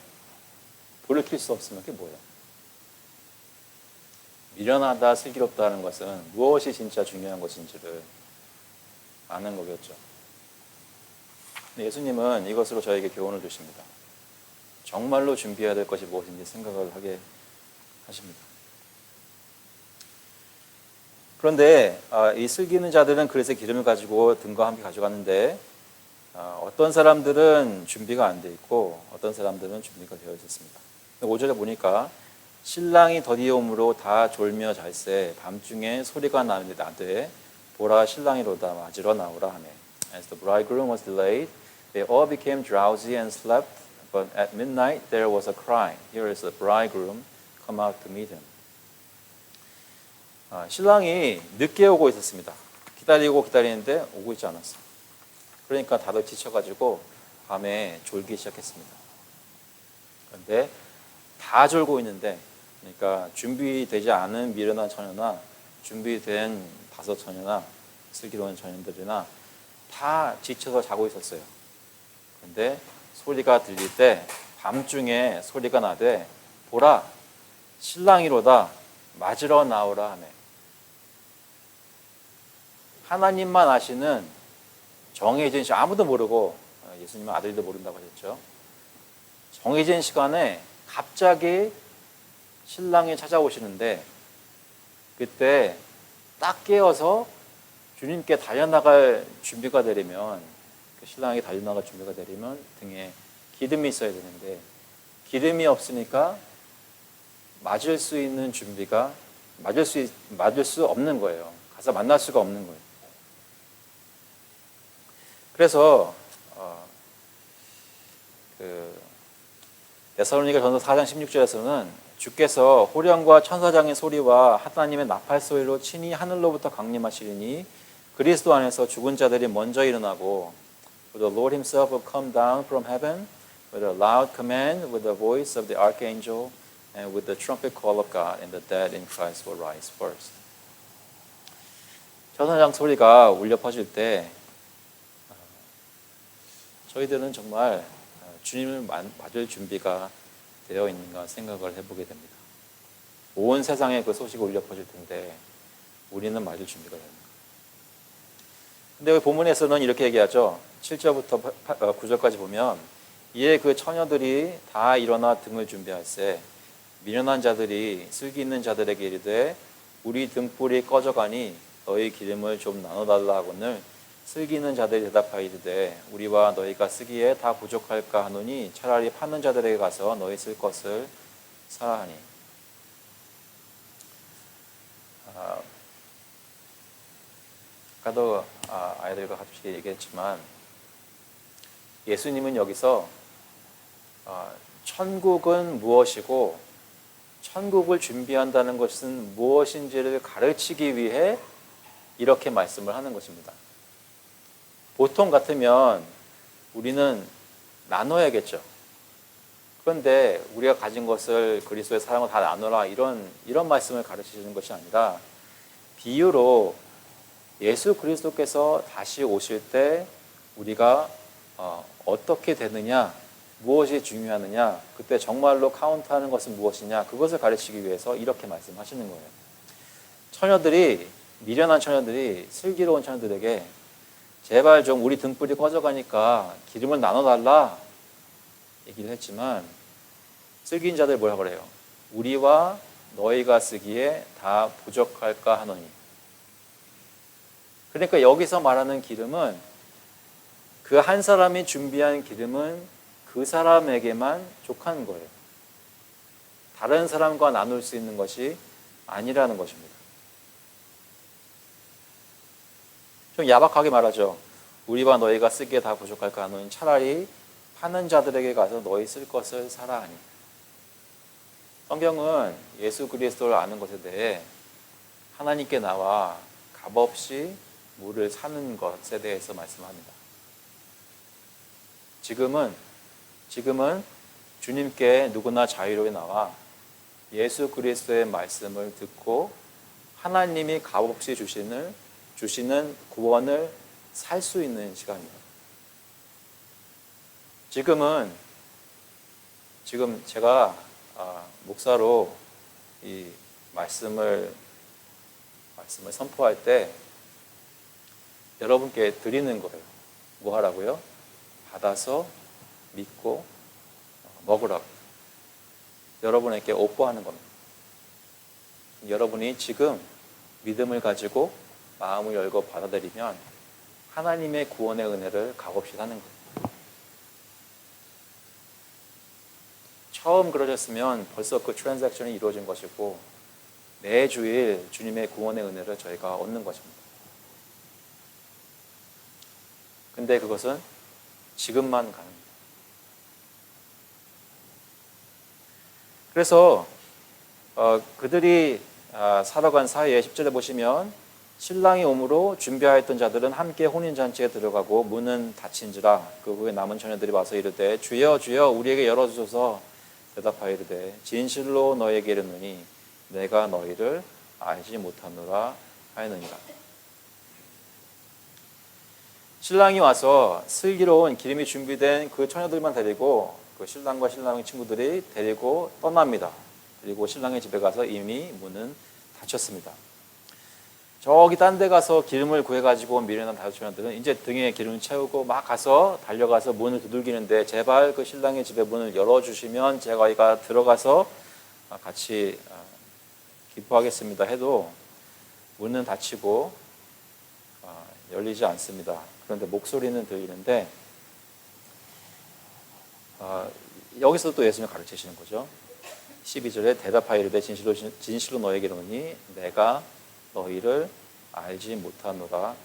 불을 켤 수 없으면 그게 뭐예요? 미련하다, 슬기롭다 하는 것은 무엇이 진짜 중요한 것인지를 아는 거겠죠. 근데 예수님은 이것으로 저에게 교훈을 주십니다. 정말로 준비해야 될 것이 무엇인지 생각을 하게 하십니다. 그런데 이 슬기는 자들은 그릇에 기름을 가지고 등과 함께 가져갔는데 어떤 사람들은 준비가 안 돼 있고 어떤 사람들은 준비가 되어 있었습니다. 5절에 보니까 신랑이 더디움으로 다 졸며 잘새 밤중에 소리가 나되 보라 신랑이로다 맞으러 나오라 하매. As the bridegroom was delayed, they all became drowsy and slept. But at midnight there was a cry. Here is the bridegroom, come out to meet him. 신랑이 늦게 오고 있었습니다. 기다리는데 오고 있지 않았어요. 그러니까 다들 지쳐가지고 밤에 졸기 시작했습니다. 그런데 다 졸고 있는데, 그러니까 준비되지 않은 미련한 처녀나 준비된 다섯 처녀나 슬기로운 처녀들이나 다 지쳐서 자고 있었어요. 그런데 소리가 들릴 때 밤중에 소리가 나되 보라 신랑이로다 맞으러 나오라 하매. 하나님만 아시는 정해진 시간, 아무도 모르고 예수님은 아들도 모른다고 하셨죠. 정해진 시간에 갑자기 신랑이 찾아오시는데 그때 딱 깨어서 주님께 달려나갈 준비가 되려면, 신랑이 달려나갈 준비가 되려면 등에 기름이 있어야 되는데 기름이 없으니까 맞을 수 있는 준비가 맞을 수 없는 거예요. 가서 만날 수가 없는 거예요. 그래서 데살로니가 전서 4장 16절에서는 주께서 호령과 천사장의 소리와 하나님의 나팔 소리로 친히 하늘로부터 강림하시리니 그리스도 안에서 죽은 자들이 먼저 일어나고 The Lord himself will come down from heaven with a loud command, with the voice of the archangel, and with the trumpet call of God, and the dead in Christ will rise first. 천사장 소리가 울려 퍼질 때 저희들은 정말 주님을 맞을 준비가 되어 있는가 생각을 해보게 됩니다. 온 세상에 그 소식이 울려 퍼질 텐데 우리는 맞을 준비가 됩니다. 근데 본문에서는 이렇게 얘기하죠. 7절부터 9절까지 보면 이에 그 처녀들이 다 일어나 등을 준비할세 미련한 자들이 슬기 있는 자들에게 이르되 우리 등불이 꺼져가니 너희 기름을 좀 나눠달라 하거늘 슬기 있는 자들이 대답하이르되 우리와 너희가 쓰기에 다 부족할까 하노니 차라리 파는 자들에게 가서 너희 쓸 것을 사라 하니. 아까도 아이들과 같이 얘기했지만 예수님은 여기서 천국은 무엇이고 천국을 준비한다는 것은 무엇인지를 가르치기 위해 이렇게 말씀을 하는 것입니다. 보통 같으면 우리는 나눠야겠죠. 그런데 우리가 가진 것을 그리스도의 사랑으로 다 나누라 이런 말씀을 가르치시는 것이 아니라 비유로 예수 그리스도께서 다시 오실 때 우리가 어떻게 되느냐, 무엇이 중요하느냐, 그때 정말로 카운트하는 것은 무엇이냐, 그것을 가르치기 위해서 이렇게 말씀하시는 거예요. 처녀들이, 미련한 처녀들이 슬기로운 처녀들에게 제발 좀 우리 등불이 꺼져가니까 기름을 나눠달라 얘기를 했지만 슬기인 자들 뭐라고 그래요? 우리와 너희가 쓰기에 다 부족할까 하노니. 그러니까 여기서 말하는 기름은 그 한 사람이 준비한 기름은 그 사람에게만 족한 거예요. 다른 사람과 나눌 수 있는 것이 아니라는 것입니다. 좀 야박하게 말하죠. 우리와 너희가 쓰기에 다 부족할까 하노니 차라리 파는 자들에게 가서 너희 쓸 것을 사라 하니. 성경은 예수 그리스도를 아는 것에 대해 하나님께 나와 값없이 물을 사는 것에 대해서 말씀합니다. 지금은 주님께 누구나 자유롭게 나와 예수 그리스도의 말씀을 듣고 하나님이 값없이 주시는 구원을 살 수 있는 시간입니다. 지금 제가 목사로 이 말씀을 선포할 때 여러분께 드리는 거예요. 뭐 하라고요? 받아서 믿고 먹으라고. 여러분에게 오퍼하는 겁니다. 여러분이 지금 믿음을 가지고 마음을 열고 받아들이면 하나님의 구원의 은혜를 값없이 사는 거예요. 처음 그러셨으면 벌써 그 트랜잭션이 이루어진 것이고 매주일 주님의 구원의 은혜를 저희가 얻는 것입니다. 근데 그것은 지금만 가능합니다. 그래서 그들이 살아간 사이에 10절에 보시면 신랑이 오므로 준비하였던 자들은 함께 혼인잔치에 들어가고 문은 닫힌지라. 그 후에 남은 처녀들이 와서 이르되 주여 주여 우리에게 열어주소서. 대답하여 이르되 진실로 너희에게 이르노니 내가 너희를 알지 못하노라 하였느니라. 신랑이 와서 슬기로운 기름이 준비된 그 처녀들만 데리고 그 신랑과 신랑의 친구들이 데리고 떠납니다. 그리고 신랑의 집에 가서 이미 문은 닫혔습니다. 저기 딴 데 가서 기름을 구해가지고 온 미련한 다섯 처녀들은 이제 등에 기름을 채우고 막 가서 달려가서 문을 두들기는데 제발 그 신랑의 집에 문을 열어주시면 저희가 들어가서 같이 기뻐하겠습니다 해도 문은 닫히고 열리지 않습니다. 그런데 목소리는 들리는데 여기서 또 예수님 가르치시는 거죠. 12절에 대답하여 이르되 진실로 너에게 이르노니 내가 너희를 알지 못하노라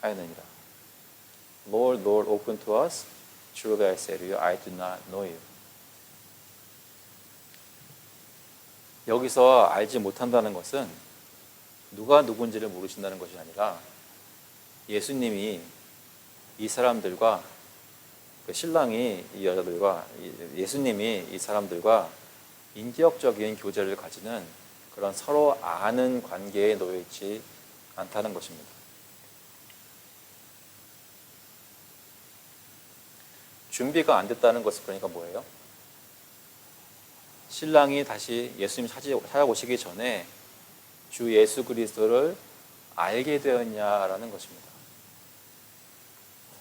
하였느니라. Lord, Lord, open to us. Truly I say to you, I do not know you. 여기서 알지 못한다는 것은 누가 누군지를 모르신다는 것이 아니라 예수님이 이 사람들과 그 신랑이 이 여자들과 예수님이 이 사람들과 인격적인 교제를 가지는 그런 서로 아는 관계에 놓여 있지 않다는 것입니다. 준비가 안 됐다는 것은 그러니까 뭐예요? 신랑이 다시 예수님 찾아오시기 전에 주 예수 그리스도를 알게 되었냐라는 것입니다.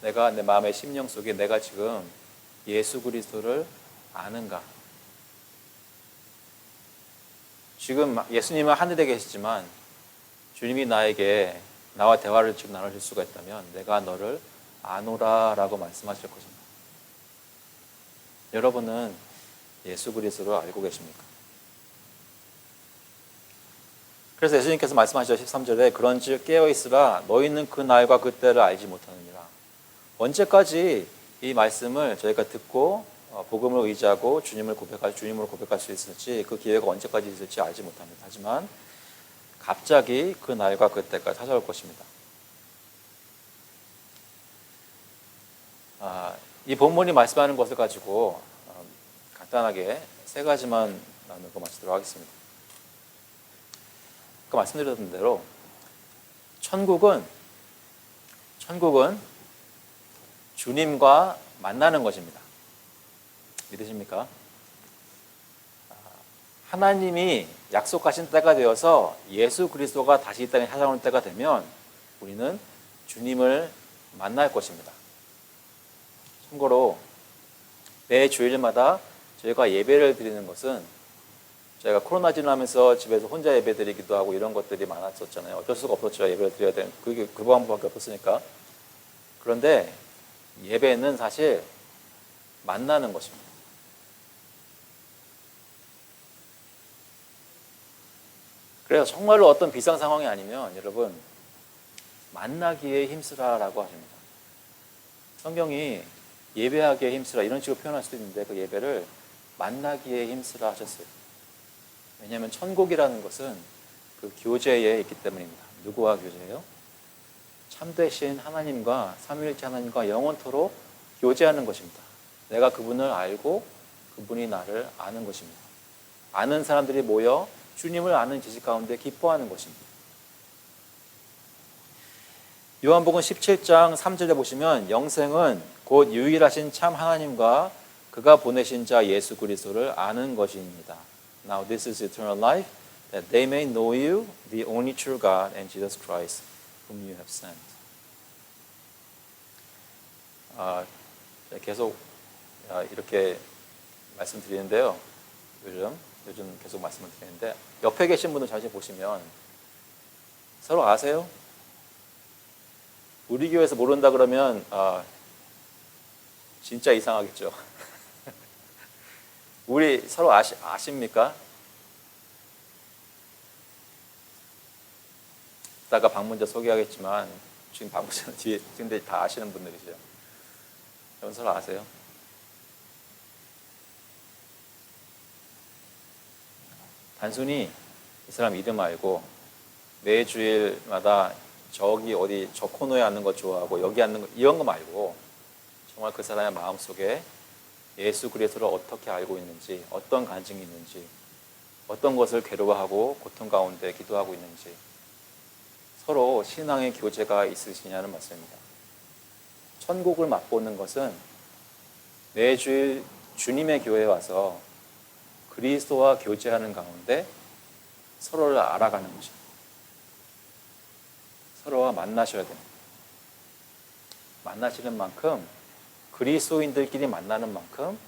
내가 내 마음의 심령 속에 내가 지금 예수 그리스도를 아는가? 지금 예수님은 하늘에 계시지만 주님이 나와 대화를 지금 나누실 수가 있다면 내가 너를 아노라라고 말씀하실 것입니다. 여러분은 예수 그리스도를 알고 계십니까? 그래서 예수님께서 말씀하시죠. 13절에 그런즉 깨어있으라 너희는 그 날과 그 때를 알지 못하느니라. 언제까지 이 말씀을 저희가 듣고 복음을 의지하고 주님으로 고백할 수 있을지, 그 기회가 언제까지 있을지 알지 못합니다. 하지만 갑자기 그 날과 그때가 찾아올 것입니다. 이 본문이 말씀하는 것을 가지고 간단하게 세 가지만 나누고 마치도록 하겠습니다. 아까 말씀드렸던 대로 천국은 주님과 만나는 것입니다. 믿으십니까? 하나님이 약속하신 때가 되어서 예수 그리스도가 다시 이 땅에 찾아오는 때가 되면 우리는 주님을 만날 것입니다. 참고로 매 주일마다 저희가 예배를 드리는 것은, 저희가 코로나 지나면서 집에서 혼자 예배 드리기도 하고 이런 것들이 많았었잖아요. 어쩔 수가 없었죠. 예배를 드려야 되는 그 방법밖에 없었으니까. 그런데 예배는 사실 만나는 것입니다. 그래서 정말로 어떤 비상 상황이 아니면 여러분 만나기에 힘쓰라라고 하십니다. 성경이 예배하기에 힘쓰라 이런 식으로 표현할 수도 있는데 그 예배를 만나기에 힘쓰라 하셨어요. 왜냐하면 천국이라는 것은 그 교제에 있기 때문입니다. 누구와 교제예요? 참되신 하나님과, 삼위일체 하나님과 영원토록 교제하는 것입니다. 내가 그분을 알고 그분이 나를 아는 것입니다. 아는 사람들이 모여 주님을 아는 지식 가운데 기뻐하는 것입니다. 요한복음 17장 3절에 보시면 영생은 곧 유일하신 참 하나님과 그가 보내신 자 예수 그리스도를 아는 것입니다. Now this is eternal life, that they may know you, the only true God, and Jesus Christ, whom you have sent. 계속 이렇게 말씀드리는데요. 요즘 계속 말씀을 드리는데 옆에 계신 분들 잘 보시면 서로 아세요? 우리 교회에서 모른다 그러면 진짜 이상하겠죠. 우리 서로 아십니까? 이따가 방문자 소개하겠지만 지금 방문자는 뒤에 근데 다 아시는 분들이죠. 여러분 서로 아세요? 단순히 이 사람 이름 알고 매 주일마다 저기 어디 저 코너에 앉는 거 좋아하고 여기 앉는 거 이런 거 말고 정말 그 사람의 마음속에 예수 그리스도를 어떻게 알고 있는지, 어떤 간증이 있는지, 어떤 것을 괴로워하고 고통 가운데 기도하고 있는지 서로 신앙의 교제가 있으시냐는 말씀입니다. 천국을 맛보는 것은 매주일 주님의 교회에 와서 그리스도와 교제하는 가운데 서로를 알아가는 것입니다. 서로와 만나셔야 됩니다. 만나시는 만큼 그리스도인들끼리 만나는 만큼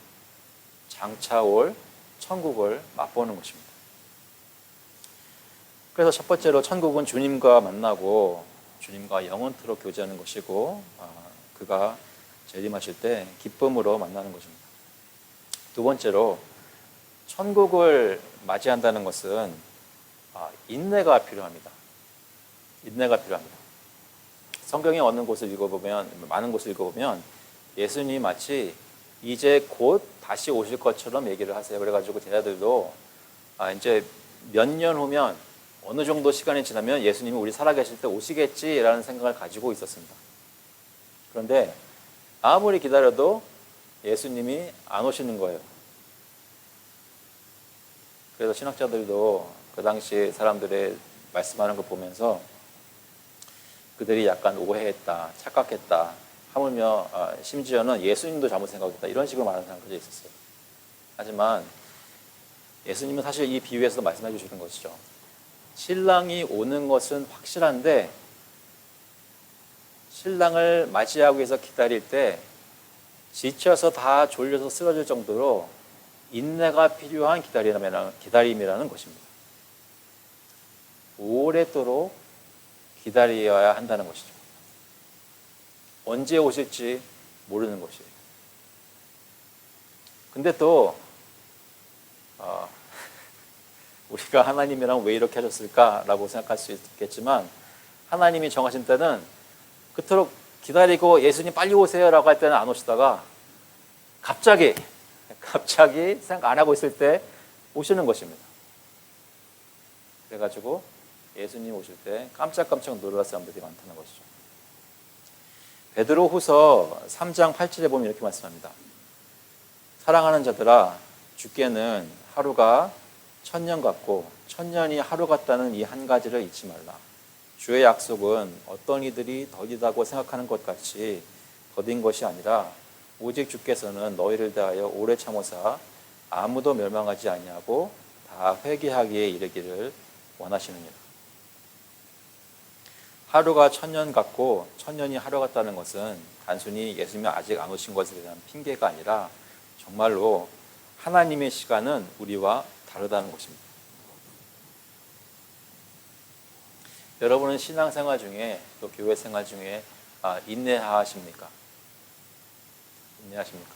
장차 올 천국을 맛보는 것입니다. 그래서 첫 번째로 천국은 주님과 만나고 주님과 영원토록 교제하는 것이고 그가 재림하실 때 기쁨으로 만나는 것입니다. 두 번째로 천국을 맞이한다는 것은 인내가 필요합니다. 인내가 필요합니다. 성경의 어느 곳을 읽어보면, 많은 곳을 읽어보면 예수님이 마치 이제 곧 다시 오실 것처럼 얘기를 하세요. 그래가지고 제자들도 이제 몇 년 후면 어느 정도 시간이 지나면 예수님이 우리 살아계실 때 오시겠지라는 생각을 가지고 있었습니다. 그런데 아무리 기다려도 예수님이 안 오시는 거예요. 그래서 신학자들도 그 당시 사람들의 말씀하는 걸 보면서 그들이 약간 오해했다, 착각했다, 하물며 심지어는 예수님도 잘못 생각했다 이런 식으로 말하는 사람들이 있었어요. 하지만 예수님은 사실 이 비유에서 말씀해 주시는 것이죠. 신랑이 오는 것은 확실한데 신랑을 맞이하기 위해서 기다릴 때 지쳐서 다 졸려서 쓰러질 정도로 인내가 필요한 기다림이라는 것입니다. 오랫도록 기다려야 한다는 것이죠. 언제 오실지 모르는 것이에요. 근데 또 우리가 하나님이랑 왜 이렇게 하셨을까라고 생각할 수 있겠지만 하나님이 정하신 때는 그토록 기다리고 예수님 빨리 오세요라고 할 때는 안 오시다가 갑자기 갑자기 생각 안 하고 있을 때 오시는 것입니다. 그래가지고 예수님 오실 때 깜짝깜짝 놀랄 사람들이 많다는 것이죠. 베드로후서 3장 8절에 보면 이렇게 말씀합니다. 사랑하는 자들아, 주께는 하루가 천년 같고 천년이 하루 같다는 이 한 가지를 잊지 말라. 주의 약속은 어떤 이들이 더디다고 생각하는 것 같이 더딘 것이 아니라 오직 주께서는 너희를 대하여 오래 참으사 아무도 멸망하지 아니하고 다 회개하기에 이르기를 원하시느니라. 하루가 천년 같고 천년이 하루 같다는 것은 단순히 예수님이 아직 안 오신 것에 대한 핑계가 아니라 정말로 하나님의 시간은 우리와 다르다는 것입니다. 여러분은 신앙생활 중에 또 교회 생활 중에 인내하십니까? 인내하십니까?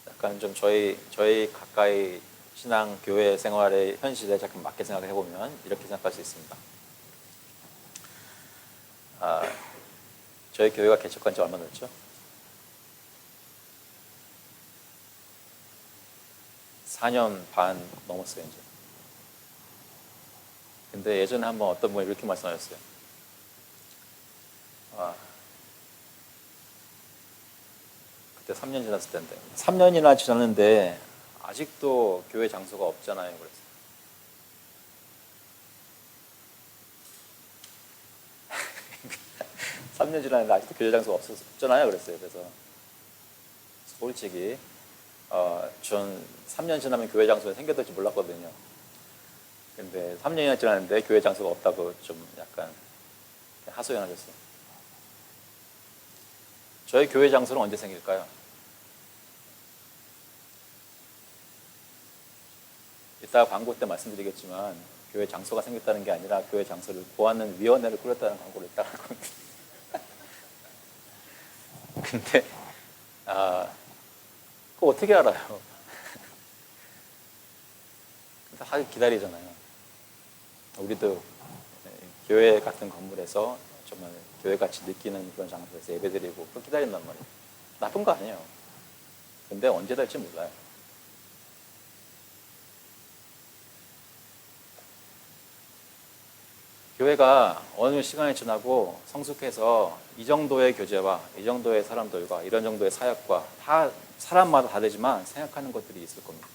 약간 좀 저희 가까이 신앙 교회 생활의 현실에 잠깐 맞게 생각을 해보면 이렇게 생각할 수 있습니다. 저희 교회가 개척한 지 얼마 됐죠? 4년 반 넘었어요, 이제. 근데 예전에 한번 어떤 분이 이렇게 말씀하셨어요. 그때 3년 지났을 텐데. 3년이나 지났는데 아직도 교회 장소가 없잖아요, 그래서. 삼 년 지났는데 아직도 교회 장소가 없잖아요, 그랬어요. 그래서 솔직히 전 3년 지나면 교회 장소가 생겨날지 몰랐거든요. 근데 3년이나 지났는데 교회 장소가 없다고 좀 약간 하소연하셨어요. 저희 교회 장소는 언제 생길까요? 이따가 광고 때 말씀드리겠지만 교회 장소가 생겼다는 게 아니라 교회 장소를 구하는 위원회를 꾸렸다는 광고를 이따가 할 겁니다. 근데 그거 어떻게 알아요? 하길 기다리잖아요. 우리도 교회 같은 건물에서 정말 교회같이 느끼는 그런 장소에서 예배드리고 그거 기다린단 말이에요. 나쁜 거 아니에요. 근데 언제 될지 몰라요. 교회가 어느 시간이 지나고 성숙해서 이 정도의 교제와 이 정도의 사람들과 이런 정도의 사역과 다 사람마다 다르지만 생각하는 것들이 있을 겁니다.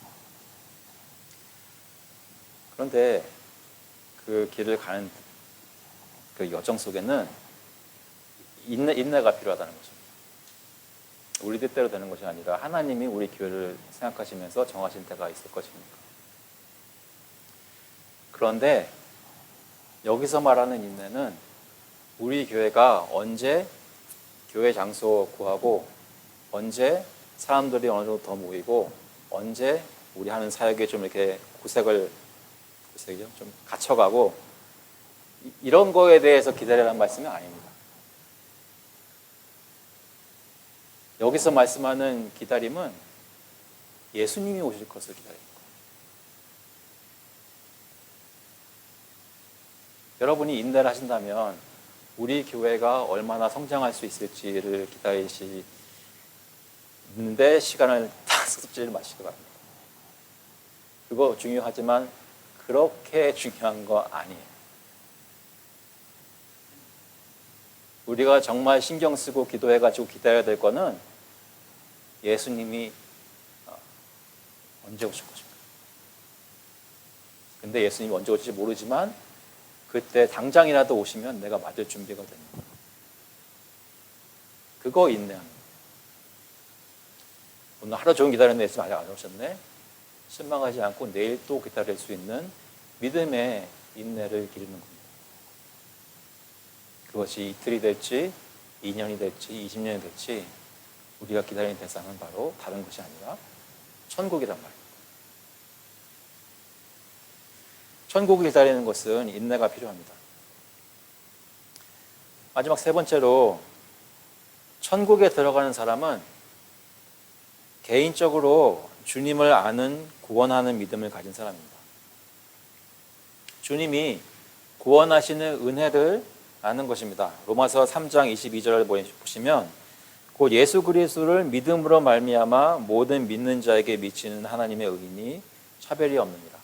그런데 그 길을 가는 그 여정 속에는 인내가 필요하다는 거죠. 우리 뜻대로 되는 것이 아니라 하나님이 우리 교회를 생각하시면서 정하신 때가 있을 것입니다. 그런데 여기서 말하는 인내는 우리 교회가 언제 교회 장소 구하고 언제 사람들이 어느 정도 더 모이고 언제 우리 하는 사역에 좀 이렇게 구색이죠? 좀 갇혀가고 이런 거에 대해서 기다리라는 말씀은 아닙니다. 여기서 말씀하는 기다림은 예수님이 오실 것을 기다립니다. 여러분이 인내를 하신다면 우리 교회가 얼마나 성장할 수 있을지를 기다리시는데 시간을 다 쏟지 마시기 바랍니다. 그거 중요하지만 그렇게 중요한 거 아니에요. 우리가 정말 신경 쓰고 기도해가지고 기다려야 될 거는 예수님이 언제 오실 것인가. 근데 예수님이 언제 오실지 모르지만 그때 당장이라도 오시면 내가 맞을 준비가 됩니다. 그거 인내합니다. 오늘 하루 종일 기다렸는데 예수님 아직 안 오셨네. 실망하지 않고 내일 또 기다릴 수 있는 믿음의 인내를 기르는 겁니다. 그것이 이틀이 될지 2년이 될지 20년이 될지 우리가 기다리는 대상은 바로 다른 것이 아니라 천국이란 말이에요. 천국을 기다리는 것은 인내가 필요합니다. 마지막 세 번째로 천국에 들어가는 사람은 개인적으로 주님을 아는 구원하는 믿음을 가진 사람입니다. 주님이 구원하시는 은혜를 라는 것입니다. 로마서 3장 22절을 보시면 곧 예수 그리스도를 믿음으로 말미암아 모든 믿는 자에게 미치는 하나님의 의인이 차별이 없느니라.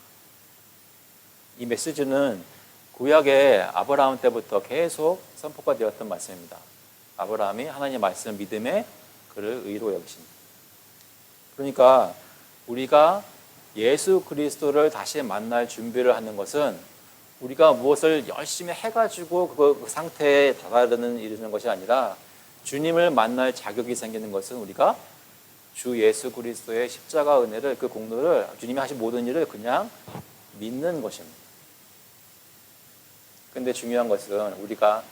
이 메시지는 구약의 아브라함 때부터 계속 선포가 되었던 말씀입니다. 아브라함이 하나님의 말씀을 믿음에 그를 의로 여기십니다. 그러니까 우리가 예수 그리스도를 다시 만날 준비를 하는 것은 우리가 무엇을 열심히 해가지고 그 상태에 이르는 것이 아니라 주님을 만날 자격이 생기는 것은 우리가 주 예수 그리스도의 십자가 은혜를, 그 공로를, 주님이 하신 모든 일을 그냥 믿는 것입니다. 근데 중요한 것은 우리가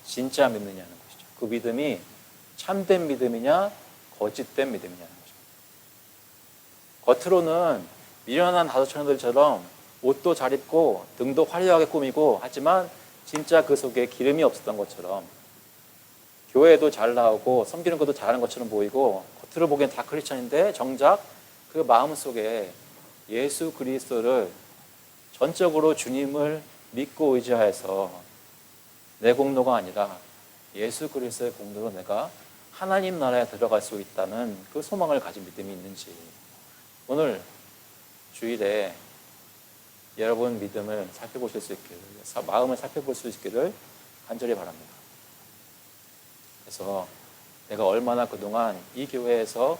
진짜 믿느냐는 것이죠. 그 믿음이 참된 믿음이냐 거짓된 믿음이냐는 거죠. 겉으로는 미련한 다소처녀들처럼 옷도 잘 입고 등도 화려하게 꾸미고 하지만 진짜 그 속에 기름이 없었던 것처럼, 교회도 잘 나오고 섬기는 것도 잘하는 것처럼 보이고 겉으로 보기엔 다 크리스천인데 정작 그 마음속에 예수 그리스도를 전적으로 주님을 믿고 의지하여서 내 공로가 아니라 예수 그리스도의 공로로 내가 하나님 나라에 들어갈 수 있다는 그 소망을 가진 믿음이 있는지, 오늘 주일에 여러분 믿음을 살펴보실 수 있기를, 마음을 살펴볼 수 있기를 간절히 바랍니다. 그래서 내가 얼마나 그동안 이 교회에서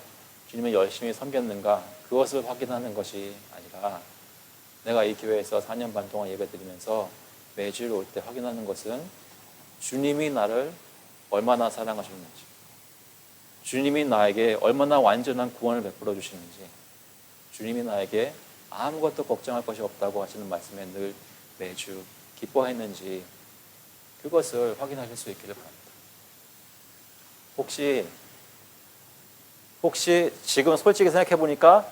주님을 열심히 섬겼는가, 그것을 확인하는 것이 아니라 내가 이 교회에서 4년 반 동안 예배드리면서 매주일 올 때 확인하는 것은 주님이 나를 얼마나 사랑하셨는지, 주님이 나에게 얼마나 완전한 구원을 베풀어 주시는지, 주님이 나에게 아무것도 걱정할 것이 없다고 하시는 말씀에 늘 매주 기뻐했는지, 그것을 확인하실 수 있기를 바랍니다. 혹시 지금 솔직히 생각해 보니까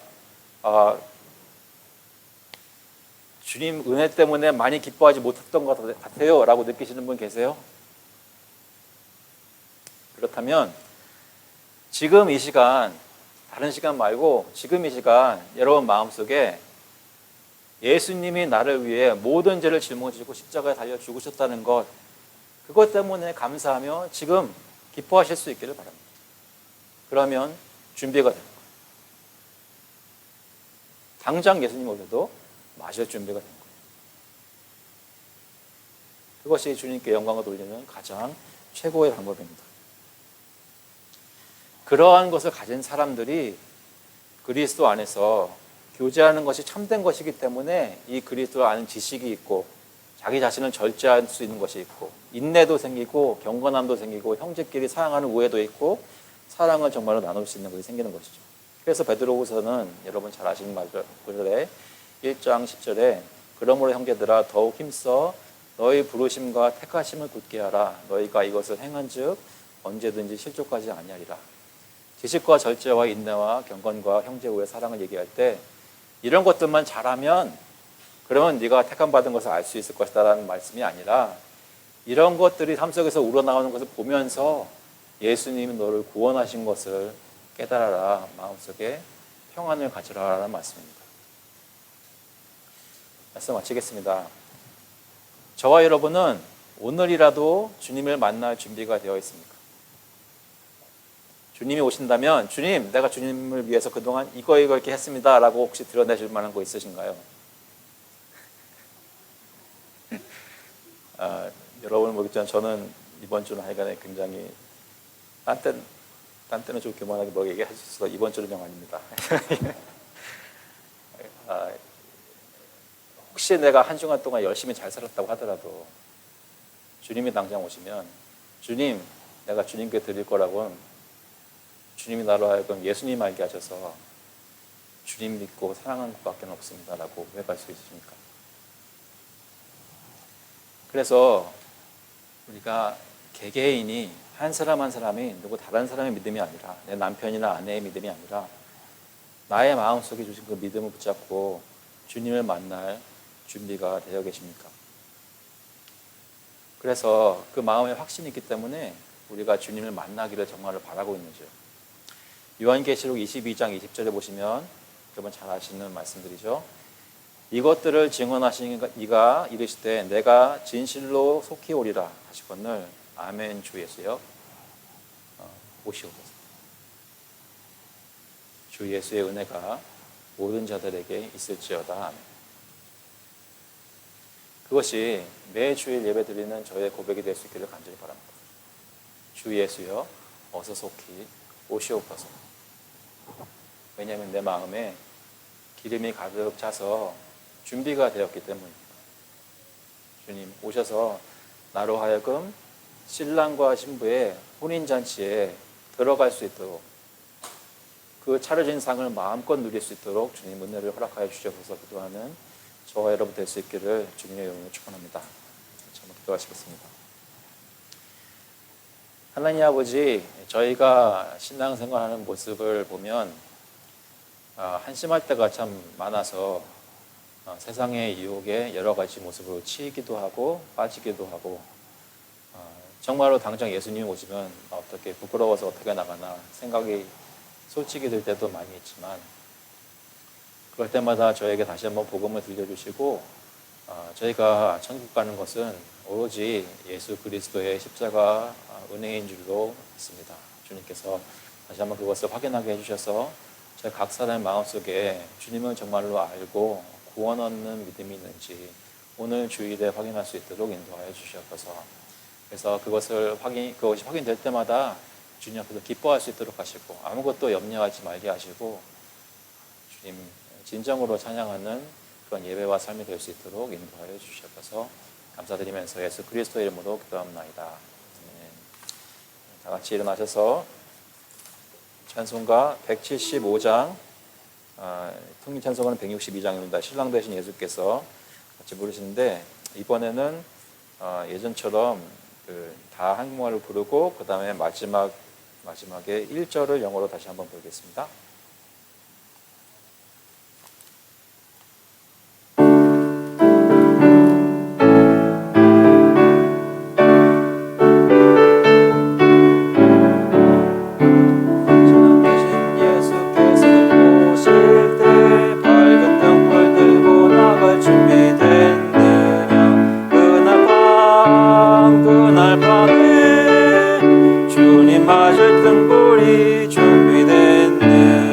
주님 은혜 때문에 많이 기뻐하지 못했던 것 같아요 라고 느끼시는 분 계세요? 그렇다면 지금 이 시간, 다른 시간 말고 지금 이 시간 여러분 마음속에 예수님이 나를 위해 모든 죄를 짊어지고 십자가에 달려 죽으셨다는 것, 그것 때문에 감사하며 지금 기뻐하실 수 있기를 바랍니다. 그러면 준비가 되는 거예요. 당장 예수님 오셔도 마실 준비가 된 거예요. 그것이 주님께 영광을 돌리는 가장 최고의 방법입니다. 그러한 것을 가진 사람들이 그리스도 안에서 교제하는 것이 참된 것이기 때문에 이 그리스도를 아는 지식이 있고 자기 자신을 절제할 수 있는 것이 있고 인내도 생기고 경건함도 생기고 형제끼리 사랑하는 우애도 있고 사랑을 정말로 나눌 수 있는 것이 생기는 것이죠. 그래서 베드로후서는 여러분 잘 아시는 말들에 1장 10절에 그러므로 형제들아 더욱 힘써 너희 부르심과 택하심을 굳게 하라. 너희가 이것을 행한즉 언제든지 실족하지 아니하리라. 지식과 절제와 인내와 경건과 형제 우애 사랑을 얘기할 때 이런 것들만 잘하면 그러면 네가 택함 받은 것을 알 수 있을 것이다라는 말씀이 아니라 이런 것들이 삶 속에서 우러나오는 것을 보면서 예수님이 너를 구원하신 것을 깨달아라. 마음속에 평안을 가지라라는 말씀입니다. 말씀 마치겠습니다. 저와 여러분은 오늘이라도 주님을 만날 준비가 되어 있습니까? 주님이 오신다면 주님, 내가 주님을 위해서 그동안 이거 이렇게 했습니다 라고 혹시 드러내실 만한 거 있으신가요? 여러분 모르겠지만 저는 이번 주는 하여간에 굉장히 딴 때는 좀 교만하게 뭐 얘기할 수 있어서 이번 주는 영 아닙니다. 혹시 내가 한 주간 동안 열심히 잘 살았다고 하더라도 주님이 당장 오시면 주님, 내가 주님께 드릴 거라고는 주님이 나로 하여금 예수님 알게 하셔서 주님 믿고 사랑하는 것밖에 없습니다 라고 고백할 수 있으십니까? 그래서 우리가 개개인이 한 사람 한 사람이 누구 다른 사람의 믿음이 아니라 내 남편이나 아내의 믿음이 아니라 나의 마음속에 주신 그 믿음을 붙잡고 주님을 만날 준비가 되어 계십니까? 그래서 그 마음에 확신이 있기 때문에 우리가 주님을 만나기를 정말로 바라고 있는지요. 요한계시록 22장 20절에 보시면 여러분 잘 아시는 말씀들이죠. 이것들을 증언하신 이가 이르시되 내가 진실로 속히 오리라 하시거늘 아멘 주 예수여 오시옵소서. 주 예수의 은혜가 모든 자들에게 있을지어다. 아멘. 그것이 매 주일 예배 드리는 저의 고백이 될 수 있기를 간절히 바랍니다. 주 예수여 어서 속히 오시옵소서. 왜냐하면 내 마음에 기름이 가득 차서 준비가 되었기 때문입니다. 주님 오셔서 나로 하여금 신랑과 신부의 혼인잔치에 들어갈 수 있도록 그 차려진 상을 마음껏 누릴 수 있도록 주님 은혜를 허락하여 주셔서 기도하는 저와 여러분 될 수 있기를 주님의 이름으로 축원합니다. 한번 기도하시겠습니다. 하나님 아버지, 저희가 신앙생활하는 모습을 보면 한심할 때가 참 많아서 세상의 유혹에 여러 가지 모습으로 치이기도 하고 빠지기도 하고 정말로 당장 예수님 오시면 어떻게 부끄러워서 어떻게 나가나 생각이 솔직히 들 때도 많이 있지만 그럴 때마다 저에게 다시 한번 복음을 들려주시고 저희가 천국 가는 것은 오로지 예수 그리스도의 십자가 은혜인 줄로 믿습니다. 주님께서 다시 한번 그것을 확인하게 해주셔서 저희 각 사람의 마음속에 주님을 정말로 알고 구원 얻는 믿음이 있는지 오늘 주일에 확인할 수 있도록 인도하여 주시옵소서. 그래서 그것이 확인될 때마다 주님 앞에서 기뻐할 수 있도록 하시고 아무것도 염려하지 말게 하시고 주님 진정으로 찬양하는 그런 예배와 삶이 될 수 있도록 인도하여 주시옵소서. 감사드리면서 예수 그리스도의 이름으로 기도합나이다. 다 같이 일어나셔서 찬송가 175장 통일 찬송가는 162장입니다. 신랑 되신 예수께서 같이 부르시는데 이번에는 예전처럼 다 한국말로 부르고 그 다음에 마지막에 1절을 영어로 다시 한번 부르겠습니다. 주님 맞을 등불이 준비됐네.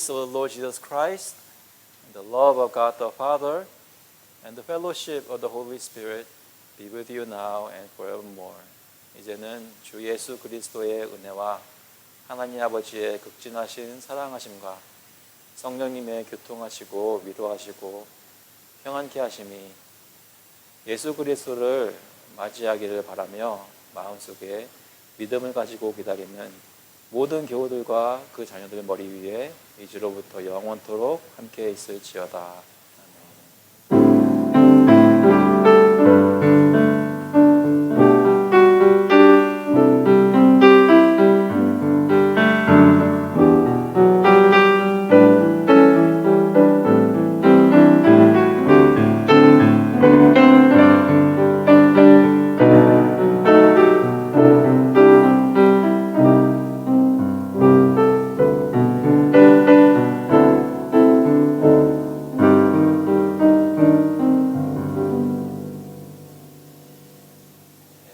grace of the Lord Jesus Christ, and the love of God the Father, and the fellowship of the Holy Spirit be with you now and forevermore. 이제는 주 예수 그리스도의 은혜와 하나님 아버지의 극진하신 사랑하심과 성령님의 교통하시고 위로하시고 평안케 하심이 예수 그리스도를 맞이하기를 바라며 마음속에 믿음을 가지고 기다리는 모든 교우들과 그 자녀들 머리 위에 이제로부터 영원토록 함께 있을지어다.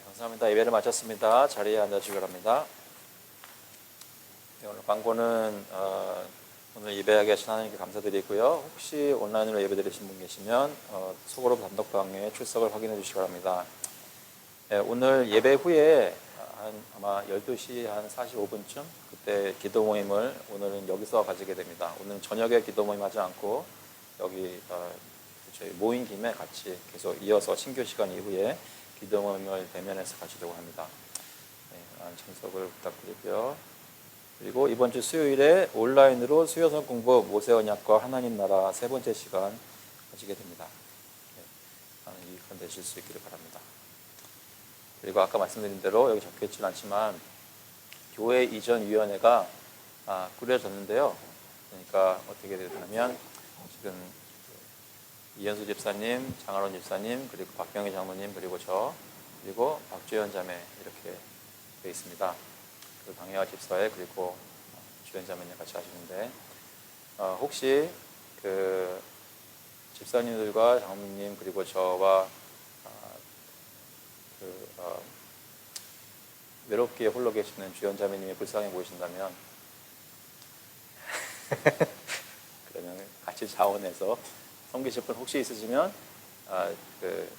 감사합니다. 예배를 마쳤습니다. 자리에 앉아주시기 바랍니다. 오늘 광고는 오늘 예배하게 하신 하나님께 감사드리고요. 혹시 온라인으로 예배드리신 분 계시면 속으로 단독방에 출석을 확인해 주시기 바랍니다. 오늘 예배 후에 아마 12시 한 45분쯤 그때 기도 모임을 오늘은 여기서 가지게 됩니다. 오늘 저녁에 기도 모임 하지 않고 여기 저희 모인 김에 같이 계속 이어서 신교 시간 이후에 기도 모임을 대면해서 가지려고 합니다. 많은 참석을 부탁드리고요. 그리고 이번 주 수요일에 온라인으로 수요성 공부 모세 언약과 하나님 나라 세 번째 시간 가지게 됩니다. 많은 유익한 되실 수 있기를 바랍니다. 그리고 아까 말씀드린 대로 여기 적혀있지는 않지만 교회 이전 위원회가 꾸려졌는데요. 그러니까 어떻게 되냐면 지금 이현수 집사님, 장하론 집사님, 그리고 박병희 장로님, 그리고 저, 그리고 박주현 자매 이렇게 되어 있습니다. 그리고 방혜화 집사회, 그리고 주현 자매님 같이 하시는데 혹시 그 집사님들과 장로님 그리고 저와 외롭게 홀로 계시는 주현 자매님이 불쌍해 보이신다면 그러면 같이 자원해서 섬기실 분 혹시 있으시면 그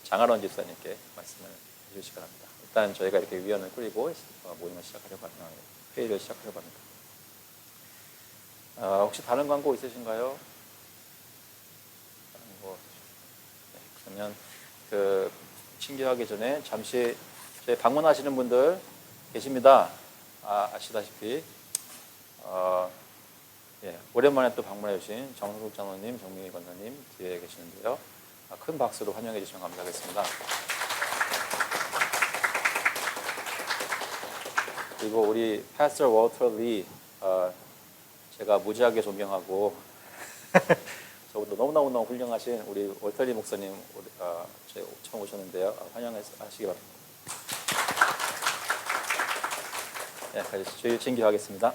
장하론 집사님께 말씀을 해주시기 바랍니다. 일단 저희가 이렇게 위원을 꾸리고 모임을 시작하려고 합니다. 회의를 시작하려고 합니다. 혹시 다른 광고 있으신가요? 그러면 그 신기하기 전에 잠시 저희 방문하시는 분들 계십니다. 아시다시피 오랜만에 또 방문해 주신 정숙 장로님, 정민희 권사님 뒤에 계시는데요. 큰 박수로 환영해 주시면 감사하겠습니다. 그리고 우리 패스터 워터 리 제가 무지하게 존경하고 저보다 너무너무 훌륭하신 우리 워터 리 목사님 저희 처음 오셨는데요. 환영하시기 바랍니다. 같이 주일 친교하겠습니다.